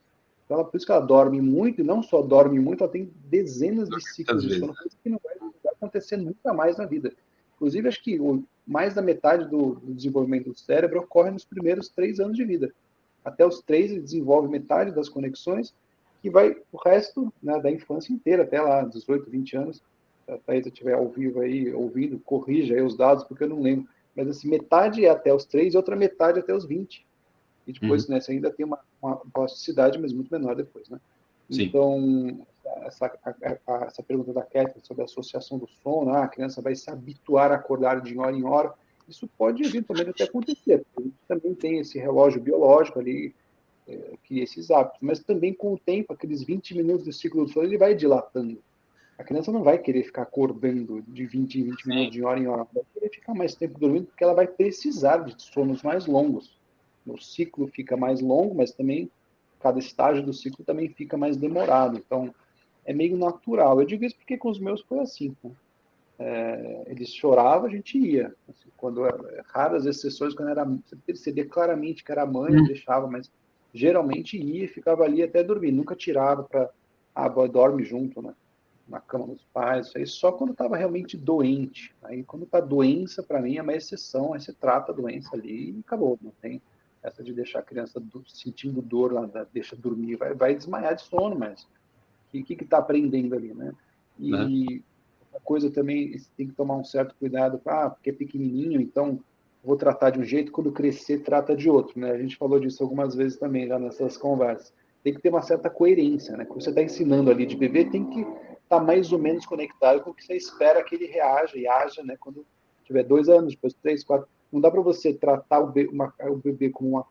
Então, por isso que ela dorme muito, e não só dorme muito, ela tem dezenas de ciclos de sono, coisa que não vai acontecer nunca mais na vida. Inclusive, acho que mais da metade do desenvolvimento do cérebro ocorre nos primeiros 3 anos de vida. Até os 3, ele desenvolve metade das conexões, que vai o resto, né, da infância inteira, até lá, 18, 20 anos, a Thaís estiver ao vivo aí, ouvindo, corrija aí os dados, porque eu não lembro. Mas assim, metade é até os 3 e outra metade até os 20. E depois, né, você ainda tem uma plasticidade, mas muito menor depois, né? Sim. Então, essa pergunta da Kétia sobre a associação do sono, a criança vai se habituar a acordar de hora em hora, isso pode eventualmente até acontecer, porque a gente também tem esse relógio biológico ali, que esses hábitos, mas também com o tempo, aqueles 20 minutos do ciclo do sono, ele vai dilatando. A criança não vai querer ficar acordando de 20 em 20 minutos, de hora em hora, vai querer ficar mais tempo dormindo, porque ela vai precisar de sonos mais longos. O ciclo fica mais longo, mas também cada estágio do ciclo também fica mais demorado. Então, é meio natural. Eu digo isso porque com os meus foi assim. Né? Eles choravam, a gente ia. Assim, quando raras exceções, quando era, você percebia claramente que era mãe, eu deixava, mas geralmente ia e ficava ali até dormir. Nunca tirava para, dorme junto, né? Na cama dos pais. Isso aí só quando estava realmente doente. Aí, quando está doença, para mim, é uma exceção. Aí você trata a doença ali e acabou. Não tem essa de deixar a criança sentindo dor, deixa dormir, vai desmaiar de sono, mas o que está aprendendo ali, né? E a coisa também tem que tomar um certo cuidado, porque é pequenininho, então vou tratar de um jeito, quando crescer, trata de outro, né? A gente falou disso algumas vezes também, já nessas conversas. Tem que ter uma certa coerência, né? O que você está ensinando ali de bebê tem que estar mais ou menos conectado com o que você espera que ele reaja e haja, né? Quando tiver 2 anos, depois 3, 4. Não dá para você tratar o bebê como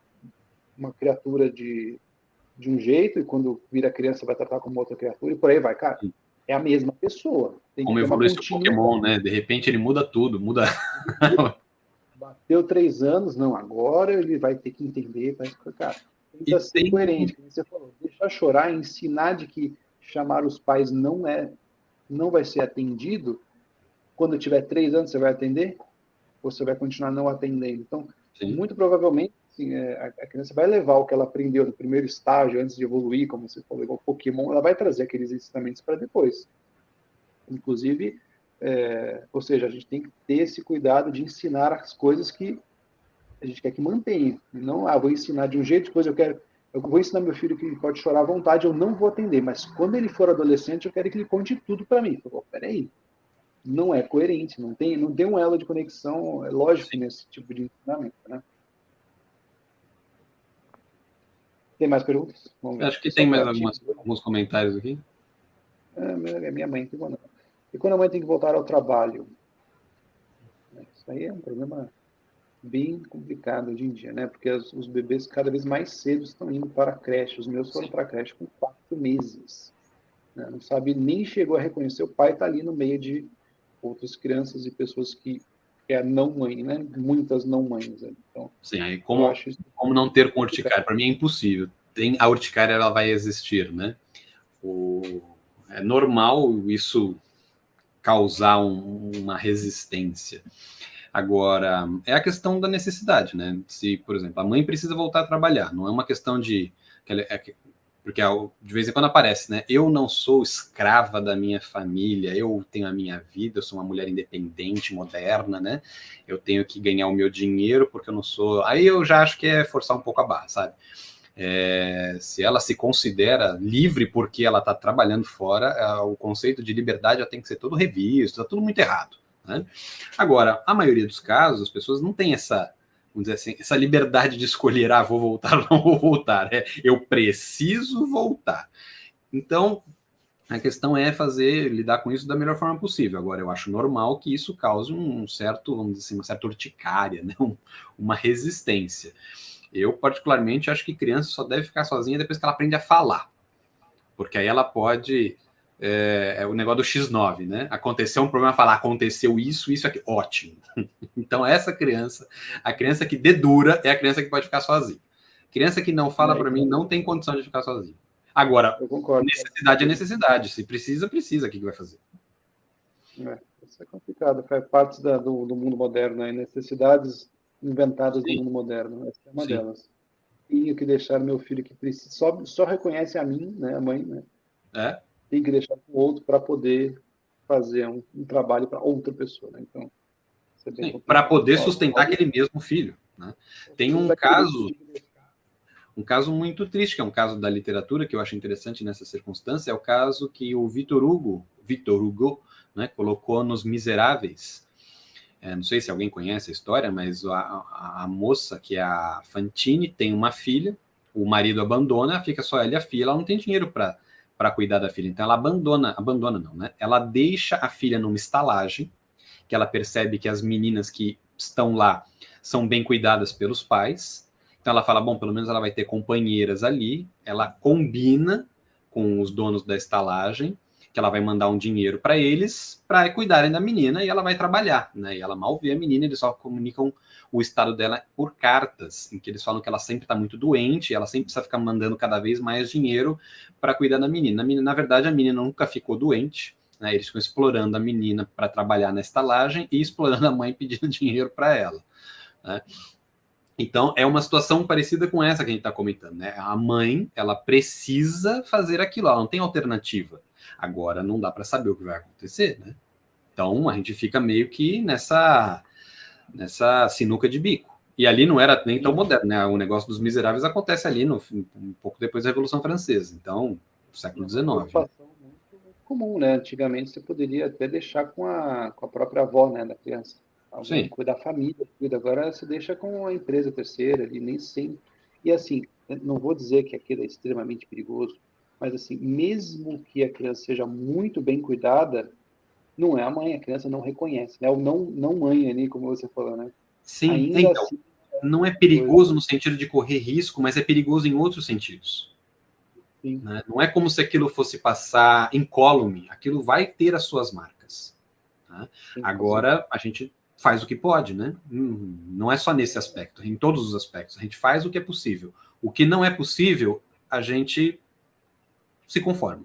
uma criatura de um jeito, e quando vira criança vai tratar como outra criatura, e por aí vai, cara. É a mesma pessoa. Tem Como que ter uma evolui o Pokémon, né? De repente ele muda tudo, muda. Bateu 3 anos, não, agora ele vai ter que entender, vai explicar. Tenta ser coerente, como você falou, deixar chorar, ensinar de que chamar os pais não vai ser atendido. Quando tiver 3 anos, você vai atender? Ou você vai continuar não atendendo? Então, muito provavelmente, assim, a criança vai levar o que ela aprendeu no primeiro estágio, antes de evoluir, como você falou, igual Pokémon, ela vai trazer aqueles ensinamentos para depois. Inclusive, ou seja, a gente tem que ter esse cuidado de ensinar as coisas que a gente quer que mantenha. Não, vou ensinar de um jeito, depois eu vou ensinar meu filho que ele pode chorar à vontade, eu não vou atender, mas quando ele for adolescente, eu quero que ele conte tudo para mim. Eu falo, peraí, não é coerente, não tem um elo de conexão lógico nesse tipo de ensinamento, né? Tem mais perguntas? Acho que tem mais alguns comentários aqui. Minha mãe tem mandado. E quando a mãe tem que voltar ao trabalho? Isso aí é um problema bem complicado hoje em dia, né? Porque os bebês cada vez mais cedo estão indo para a creche. Os meus foram para a creche com 4 meses. Né? Não sabe, nem chegou a reconhecer, o pai está ali no meio de outras crianças e pessoas que é não mãe, né? Muitas não mães. Né? Então, sim, aí como não ter com urticária? Para mim é impossível. A urticária, ela vai existir, né? É normal isso causar uma resistência. Agora, é a questão da necessidade, né? Se, por exemplo, a mãe precisa voltar a trabalhar, não é uma questão de... Porque de vez em quando aparece, né? Eu não sou escrava da minha família, eu tenho a minha vida, eu sou uma mulher independente, moderna, né? Eu tenho que ganhar o meu dinheiro porque eu não sou... Aí eu já acho que é forçar um pouco a barra, sabe? Se ela se considera livre porque ela está trabalhando fora, o conceito de liberdade já tem que ser todo revisto, está tudo muito errado. Né? Agora, a maioria dos casos, as pessoas não têm essa, vamos dizer assim, essa liberdade de escolher, vou voltar ou não vou voltar. Eu preciso voltar. Então, a questão é lidar com isso da melhor forma possível. Agora, eu acho normal que isso cause um certo, vamos dizer assim, uma certa urticária, né? Uma resistência. Eu, particularmente, acho que criança só deve ficar sozinha depois que ela aprende a falar. Porque aí ela pode... o negócio do X9, né? Aconteceu um problema, falar, aconteceu isso aqui. Ótimo. Então, essa criança, a criança que dedura, é a criança que pode ficar sozinha. Criança que não fala, para mim, não tem condição de ficar sozinha. Agora, necessidade é necessidade. Se precisa, o que vai fazer? Isso é complicado. Faz parte do mundo moderno, né? Necessidades inventadas do mundo moderno. Essa é uma delas. Tenho que deixar meu filho que precisa, só reconhece a mim, né, a mãe, né? Tem que deixar com o outro para poder fazer um trabalho para outra pessoa, né? Então, para poder sustentar aquele mesmo filho, né? Tem um caso muito triste, que é um caso da literatura que eu acho interessante nessa circunstância, é o caso que o Victor Hugo né? Colocou nos Miseráveis. Não sei se alguém conhece a história, mas a moça, que é a Fantine, tem uma filha, o marido abandona, fica só ela e a filha, ela não tem dinheiro para cuidar da filha, então ela abandona não, né? Ela deixa a filha numa estalagem, que ela percebe que as meninas que estão lá são bem cuidadas pelos pais, então ela fala, bom, pelo menos ela vai ter companheiras ali, ela combina com os donos da estalagem, que ela vai mandar um dinheiro para eles, para cuidarem da menina, e ela vai trabalhar, né? E ela mal vê a menina, eles só comunicam o estado dela por cartas, em que eles falam que ela sempre está muito doente, ela sempre precisa ficar mandando cada vez mais dinheiro para cuidar da menina. Na verdade, a menina nunca ficou doente, né? Eles ficam explorando a menina para trabalhar na estalagem e explorando a mãe pedindo dinheiro para ela, né? Então, é uma situação parecida com essa que a gente está comentando, né? A mãe, ela precisa fazer aquilo, ela não tem alternativa. Agora, não dá para saber o que vai acontecer, né? Então, a gente fica meio que nessa sinuca de bico. E ali não era nem tão moderno, né? O negócio dos Miseráveis acontece ali um pouco depois da Revolução Francesa. Então, século XIX. Né? Muito comum, né? Antigamente você poderia até deixar com a própria avó, né, da criança. Alguém cuida da família, cuida. Agora você deixa com a empresa terceira ali, nem sempre. E assim, não vou dizer que aquilo é extremamente perigoso, mas assim, mesmo que a criança seja muito bem cuidada, não é a mãe, a criança não reconhece, né? O não mãe ali, como você falou, né? Sim, Ainda então, assim, não é perigoso no sentido de correr risco, mas é perigoso em outros sentidos. Né? Não é como se aquilo fosse passar incólume, aquilo vai ter as suas marcas. Né? Agora, a gente faz o que pode, né? Não é só nesse aspecto, em todos os aspectos. A gente faz o que é possível. O que não é possível, a gente se conforma.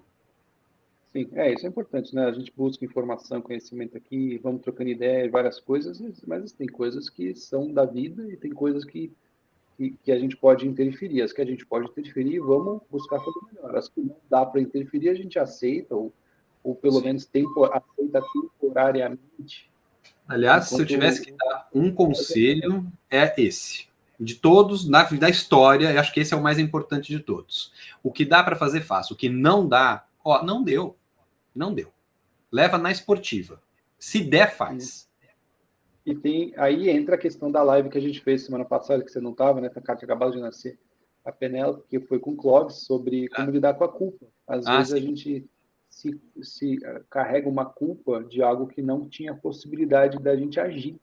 Sim, isso é importante, né? A gente busca informação, conhecimento aqui, vamos trocando ideia, várias coisas, mas tem coisas que são da vida e tem coisas que a gente pode interferir. As que a gente pode interferir, vamos buscar fazer melhor. As que não dá para interferir, a gente aceita, ou pelo menos aceita temporariamente. Aliás, se eu tivesse que dar um conselho, é esse. De todos, da história, eu acho que esse é o mais importante de todos. O que dá para fazer, faça. O que não dá, não deu. Não deu. Leva na esportiva. Se der, faz. E aí entra a questão da live que a gente fez semana passada, que você não estava, né? A Cátia tinha acabado de nascer. A Penélope, que foi com o Clóvis, sobre como lidar com a culpa. Às vezes sim. a gente se carrega uma culpa de algo que não tinha possibilidade da gente agir.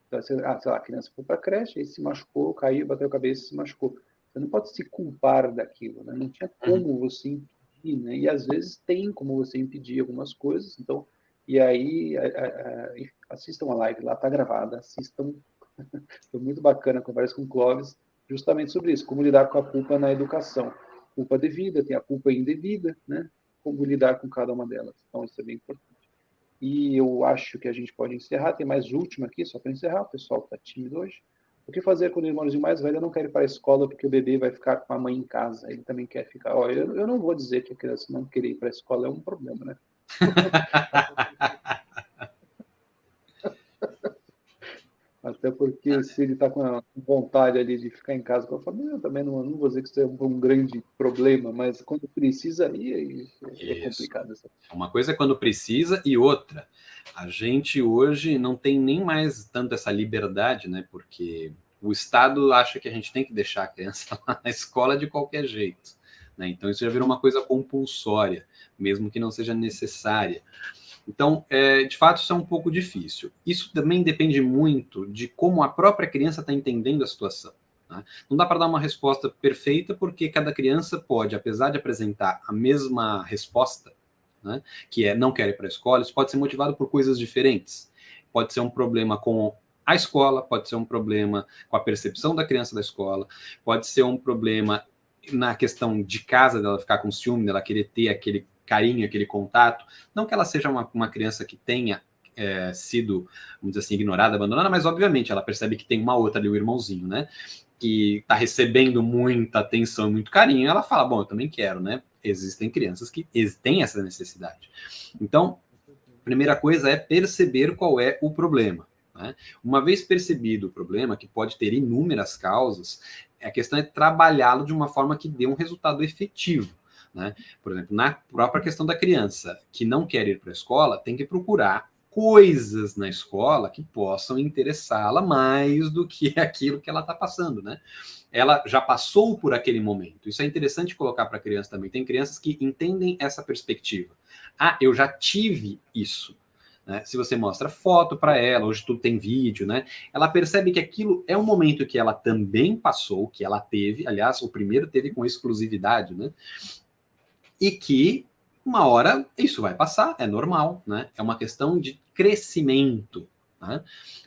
Então, sei lá, a criança foi para a creche, aí se machucou, caiu, bateu a cabeça e se machucou. Você não pode se culpar daquilo, né? Não tinha como você impedir, né? E às vezes tem como você impedir algumas coisas, então, e aí assistam a live, lá está gravada, assistam. Foi muito bacana a conversa com o Clóvis, justamente sobre isso, como lidar com a culpa na educação. Culpa devida, tem a culpa indevida, né? Como lidar com cada uma delas. Então, isso é bem importante. E eu acho que a gente pode encerrar. Tem mais última aqui, só para encerrar. O pessoal está tímido hoje. O que fazer quando o irmãozinho mais velho não quer ir para a escola porque o bebê vai ficar com a mãe em casa? Ele também quer ficar. Eu não vou dizer que a criança não querer ir para a escola é um problema, né? Até porque se ele está com a vontade ali de ficar em casa com a família, eu também não vou dizer que isso é um grande problema, mas quando precisa ir, é complicado. Uma coisa é quando precisa e outra. A gente hoje não tem nem mais tanto essa liberdade, né? Porque o Estado acha que a gente tem que deixar a criança lá na escola de qualquer jeito. Né? Então isso já virou uma coisa compulsória, mesmo que não seja necessária. Então, de fato, isso é um pouco difícil. Isso também depende muito de como a própria criança está entendendo a situação. Né? Não dá para dar uma resposta perfeita, porque cada criança pode, apesar de apresentar a mesma resposta, né, que é não quer ir para a escola, isso pode ser motivado por coisas diferentes. Pode ser um problema com a escola, pode ser um problema com a percepção da criança da escola, pode ser um problema na questão de casa, dela ficar com ciúme, dela querer ter aquele carinho, aquele contato. Não que ela seja uma criança que tenha sido, vamos dizer assim, ignorada, abandonada, mas obviamente ela percebe que tem uma outra ali, o irmãozinho, né? Que está recebendo muita atenção, muito carinho, ela fala, bom, eu também quero, né? Existem crianças que têm essa necessidade. Então, a primeira coisa é perceber qual é o problema. Né? Uma vez percebido o problema, que pode ter inúmeras causas, a questão é trabalhá-lo de uma forma que dê um resultado efetivo. né? Por exemplo, na própria questão da criança que não quer ir para a escola, tem que procurar coisas na escola que possam interessá-la mais do que aquilo que ela está passando, né? Ela já passou por aquele momento. Isso é interessante colocar para a criança também. Tem crianças que entendem essa perspectiva. Ah, eu já tive isso. Né? Se você mostra foto para ela, hoje tudo tem vídeo, né? Ela percebe que aquilo é um momento que ela também passou, que ela teve. Aliás, o primeiro teve com exclusividade, né? E que uma hora isso vai passar, é normal, né? É uma questão de crescimento, né?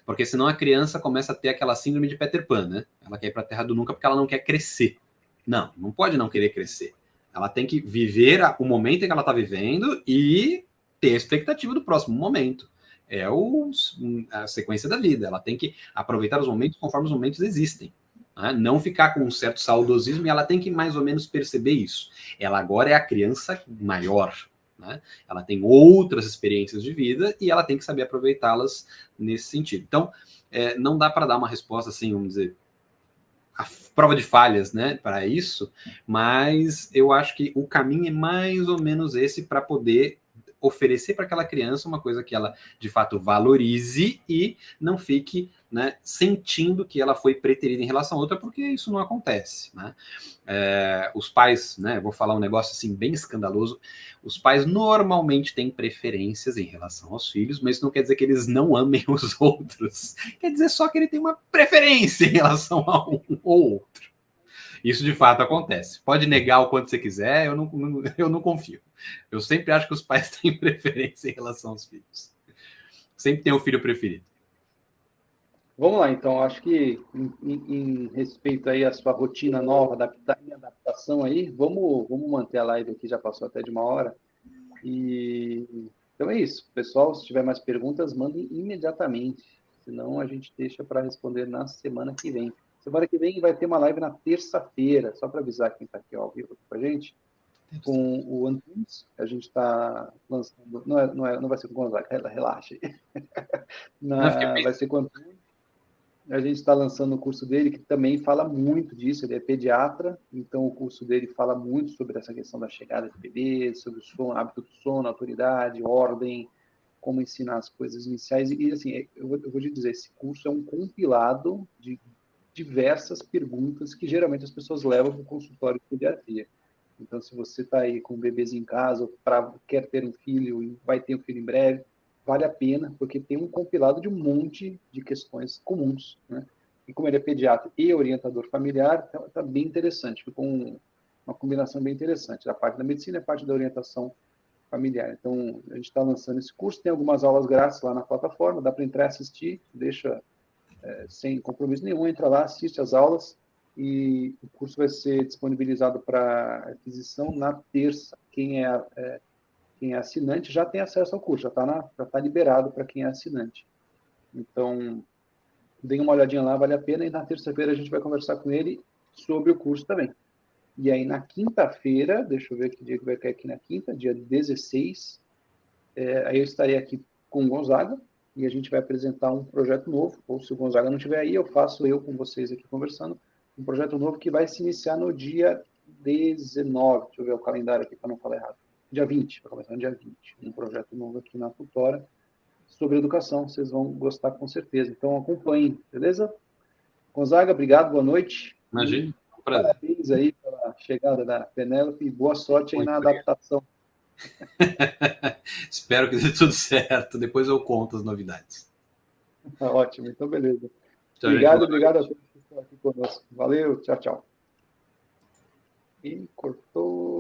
Porque senão a criança começa a ter aquela síndrome de Peter Pan, né? Ela quer ir para a Terra do Nunca porque ela não quer crescer. Não, não pode não querer crescer. Ela tem que viver o momento em que ela está vivendo e ter a expectativa do próximo momento. É a sequência da vida. Ela tem que aproveitar os momentos conforme os momentos existem. Né? Não ficar com um certo saudosismo, e ela tem que mais ou menos perceber isso. Ela agora é a criança maior, né? Ela tem outras experiências de vida e ela tem que saber aproveitá-las nesse sentido. Então, não dá para dar uma resposta assim, vamos dizer, a prova de falhas, né, para isso, mas eu acho que o caminho é mais ou menos esse para poder oferecer para aquela criança uma coisa que ela de fato valorize e não fique, né, sentindo que ela foi preterida em relação a outra, porque isso não acontece, né? Os pais, né, vou falar um negócio assim bem escandaloso, os pais normalmente têm preferências em relação aos filhos, mas isso não quer dizer que eles não amem os outros, quer dizer só que ele tem uma preferência em relação a um ou outro. Isso de fato acontece. Pode negar o quanto você quiser, eu não confio. Eu sempre acho que os pais têm preferência em relação aos filhos. Sempre tem um filho preferido. Vamos lá, então. Acho que em respeito aí à sua rotina nova, adaptação aí, vamos manter a live aqui, já passou até de 1 hora. E então é isso. Pessoal, se tiver mais perguntas, mandem imediatamente. Senão a gente deixa para responder na semana que vem. Semana que vem vai ter uma live na terça-feira, só para avisar quem está aqui ao vivo com a gente, com o Antunes. A gente está lançando. Não vai ser com o Gonzaga, relaxa. Vai ser com o Antunes. A gente está lançando o curso dele, que também fala muito disso. Ele é pediatra, então o curso dele fala muito sobre essa questão da chegada de bebês, sobre o sono, hábito do sono, autoridade, ordem, como ensinar as coisas iniciais. E, assim, eu vou te dizer, esse curso é um compilado de diversas perguntas que geralmente as pessoas levam para o consultório de pediatria. Então, se você está aí com bebês em casa, ou quer ter um filho e vai ter um filho em breve, vale a pena, porque tem um compilado de um monte de questões comuns, né? E como ele é pediatra e orientador familiar, está bem interessante. Ficou uma combinação bem interessante, a parte da medicina e a parte da orientação familiar. Então, a gente está lançando esse curso, tem algumas aulas grátis lá na plataforma, dá para entrar e assistir, deixa sem compromisso nenhum, entra lá, assiste as aulas, e o curso vai ser disponibilizado para aquisição na terça. Quem é assinante já tem acesso ao curso, já tá liberado para quem é assinante. Então, dê uma olhadinha lá, vale a pena, e na terça-feira a gente vai conversar com ele sobre o curso também. E aí, na quinta-feira, deixa eu ver que dia que vai cair aqui na quinta, dia 16, aí eu estarei aqui com o Gonzaga, e a gente vai apresentar um projeto novo, ou se o Gonzaga não estiver aí, eu faço eu com vocês aqui conversando, um projeto novo que vai se iniciar no dia 19, deixa eu ver o calendário aqui para não falar errado, dia 20, vai começar no dia 20, um projeto novo aqui na Tutora, sobre educação, vocês vão gostar com certeza, então acompanhem, beleza? Gonzaga, obrigado, boa noite. Imagina, um prazer. Parabéns aí pela chegada da Penélope e boa sorte aí na adaptação. Espero que dê tudo certo. Depois eu conto as novidades. Ótimo, então beleza. Tchau, Obrigado gente. a todos que estão aqui conosco. Valeu, tchau, tchau. E cortou.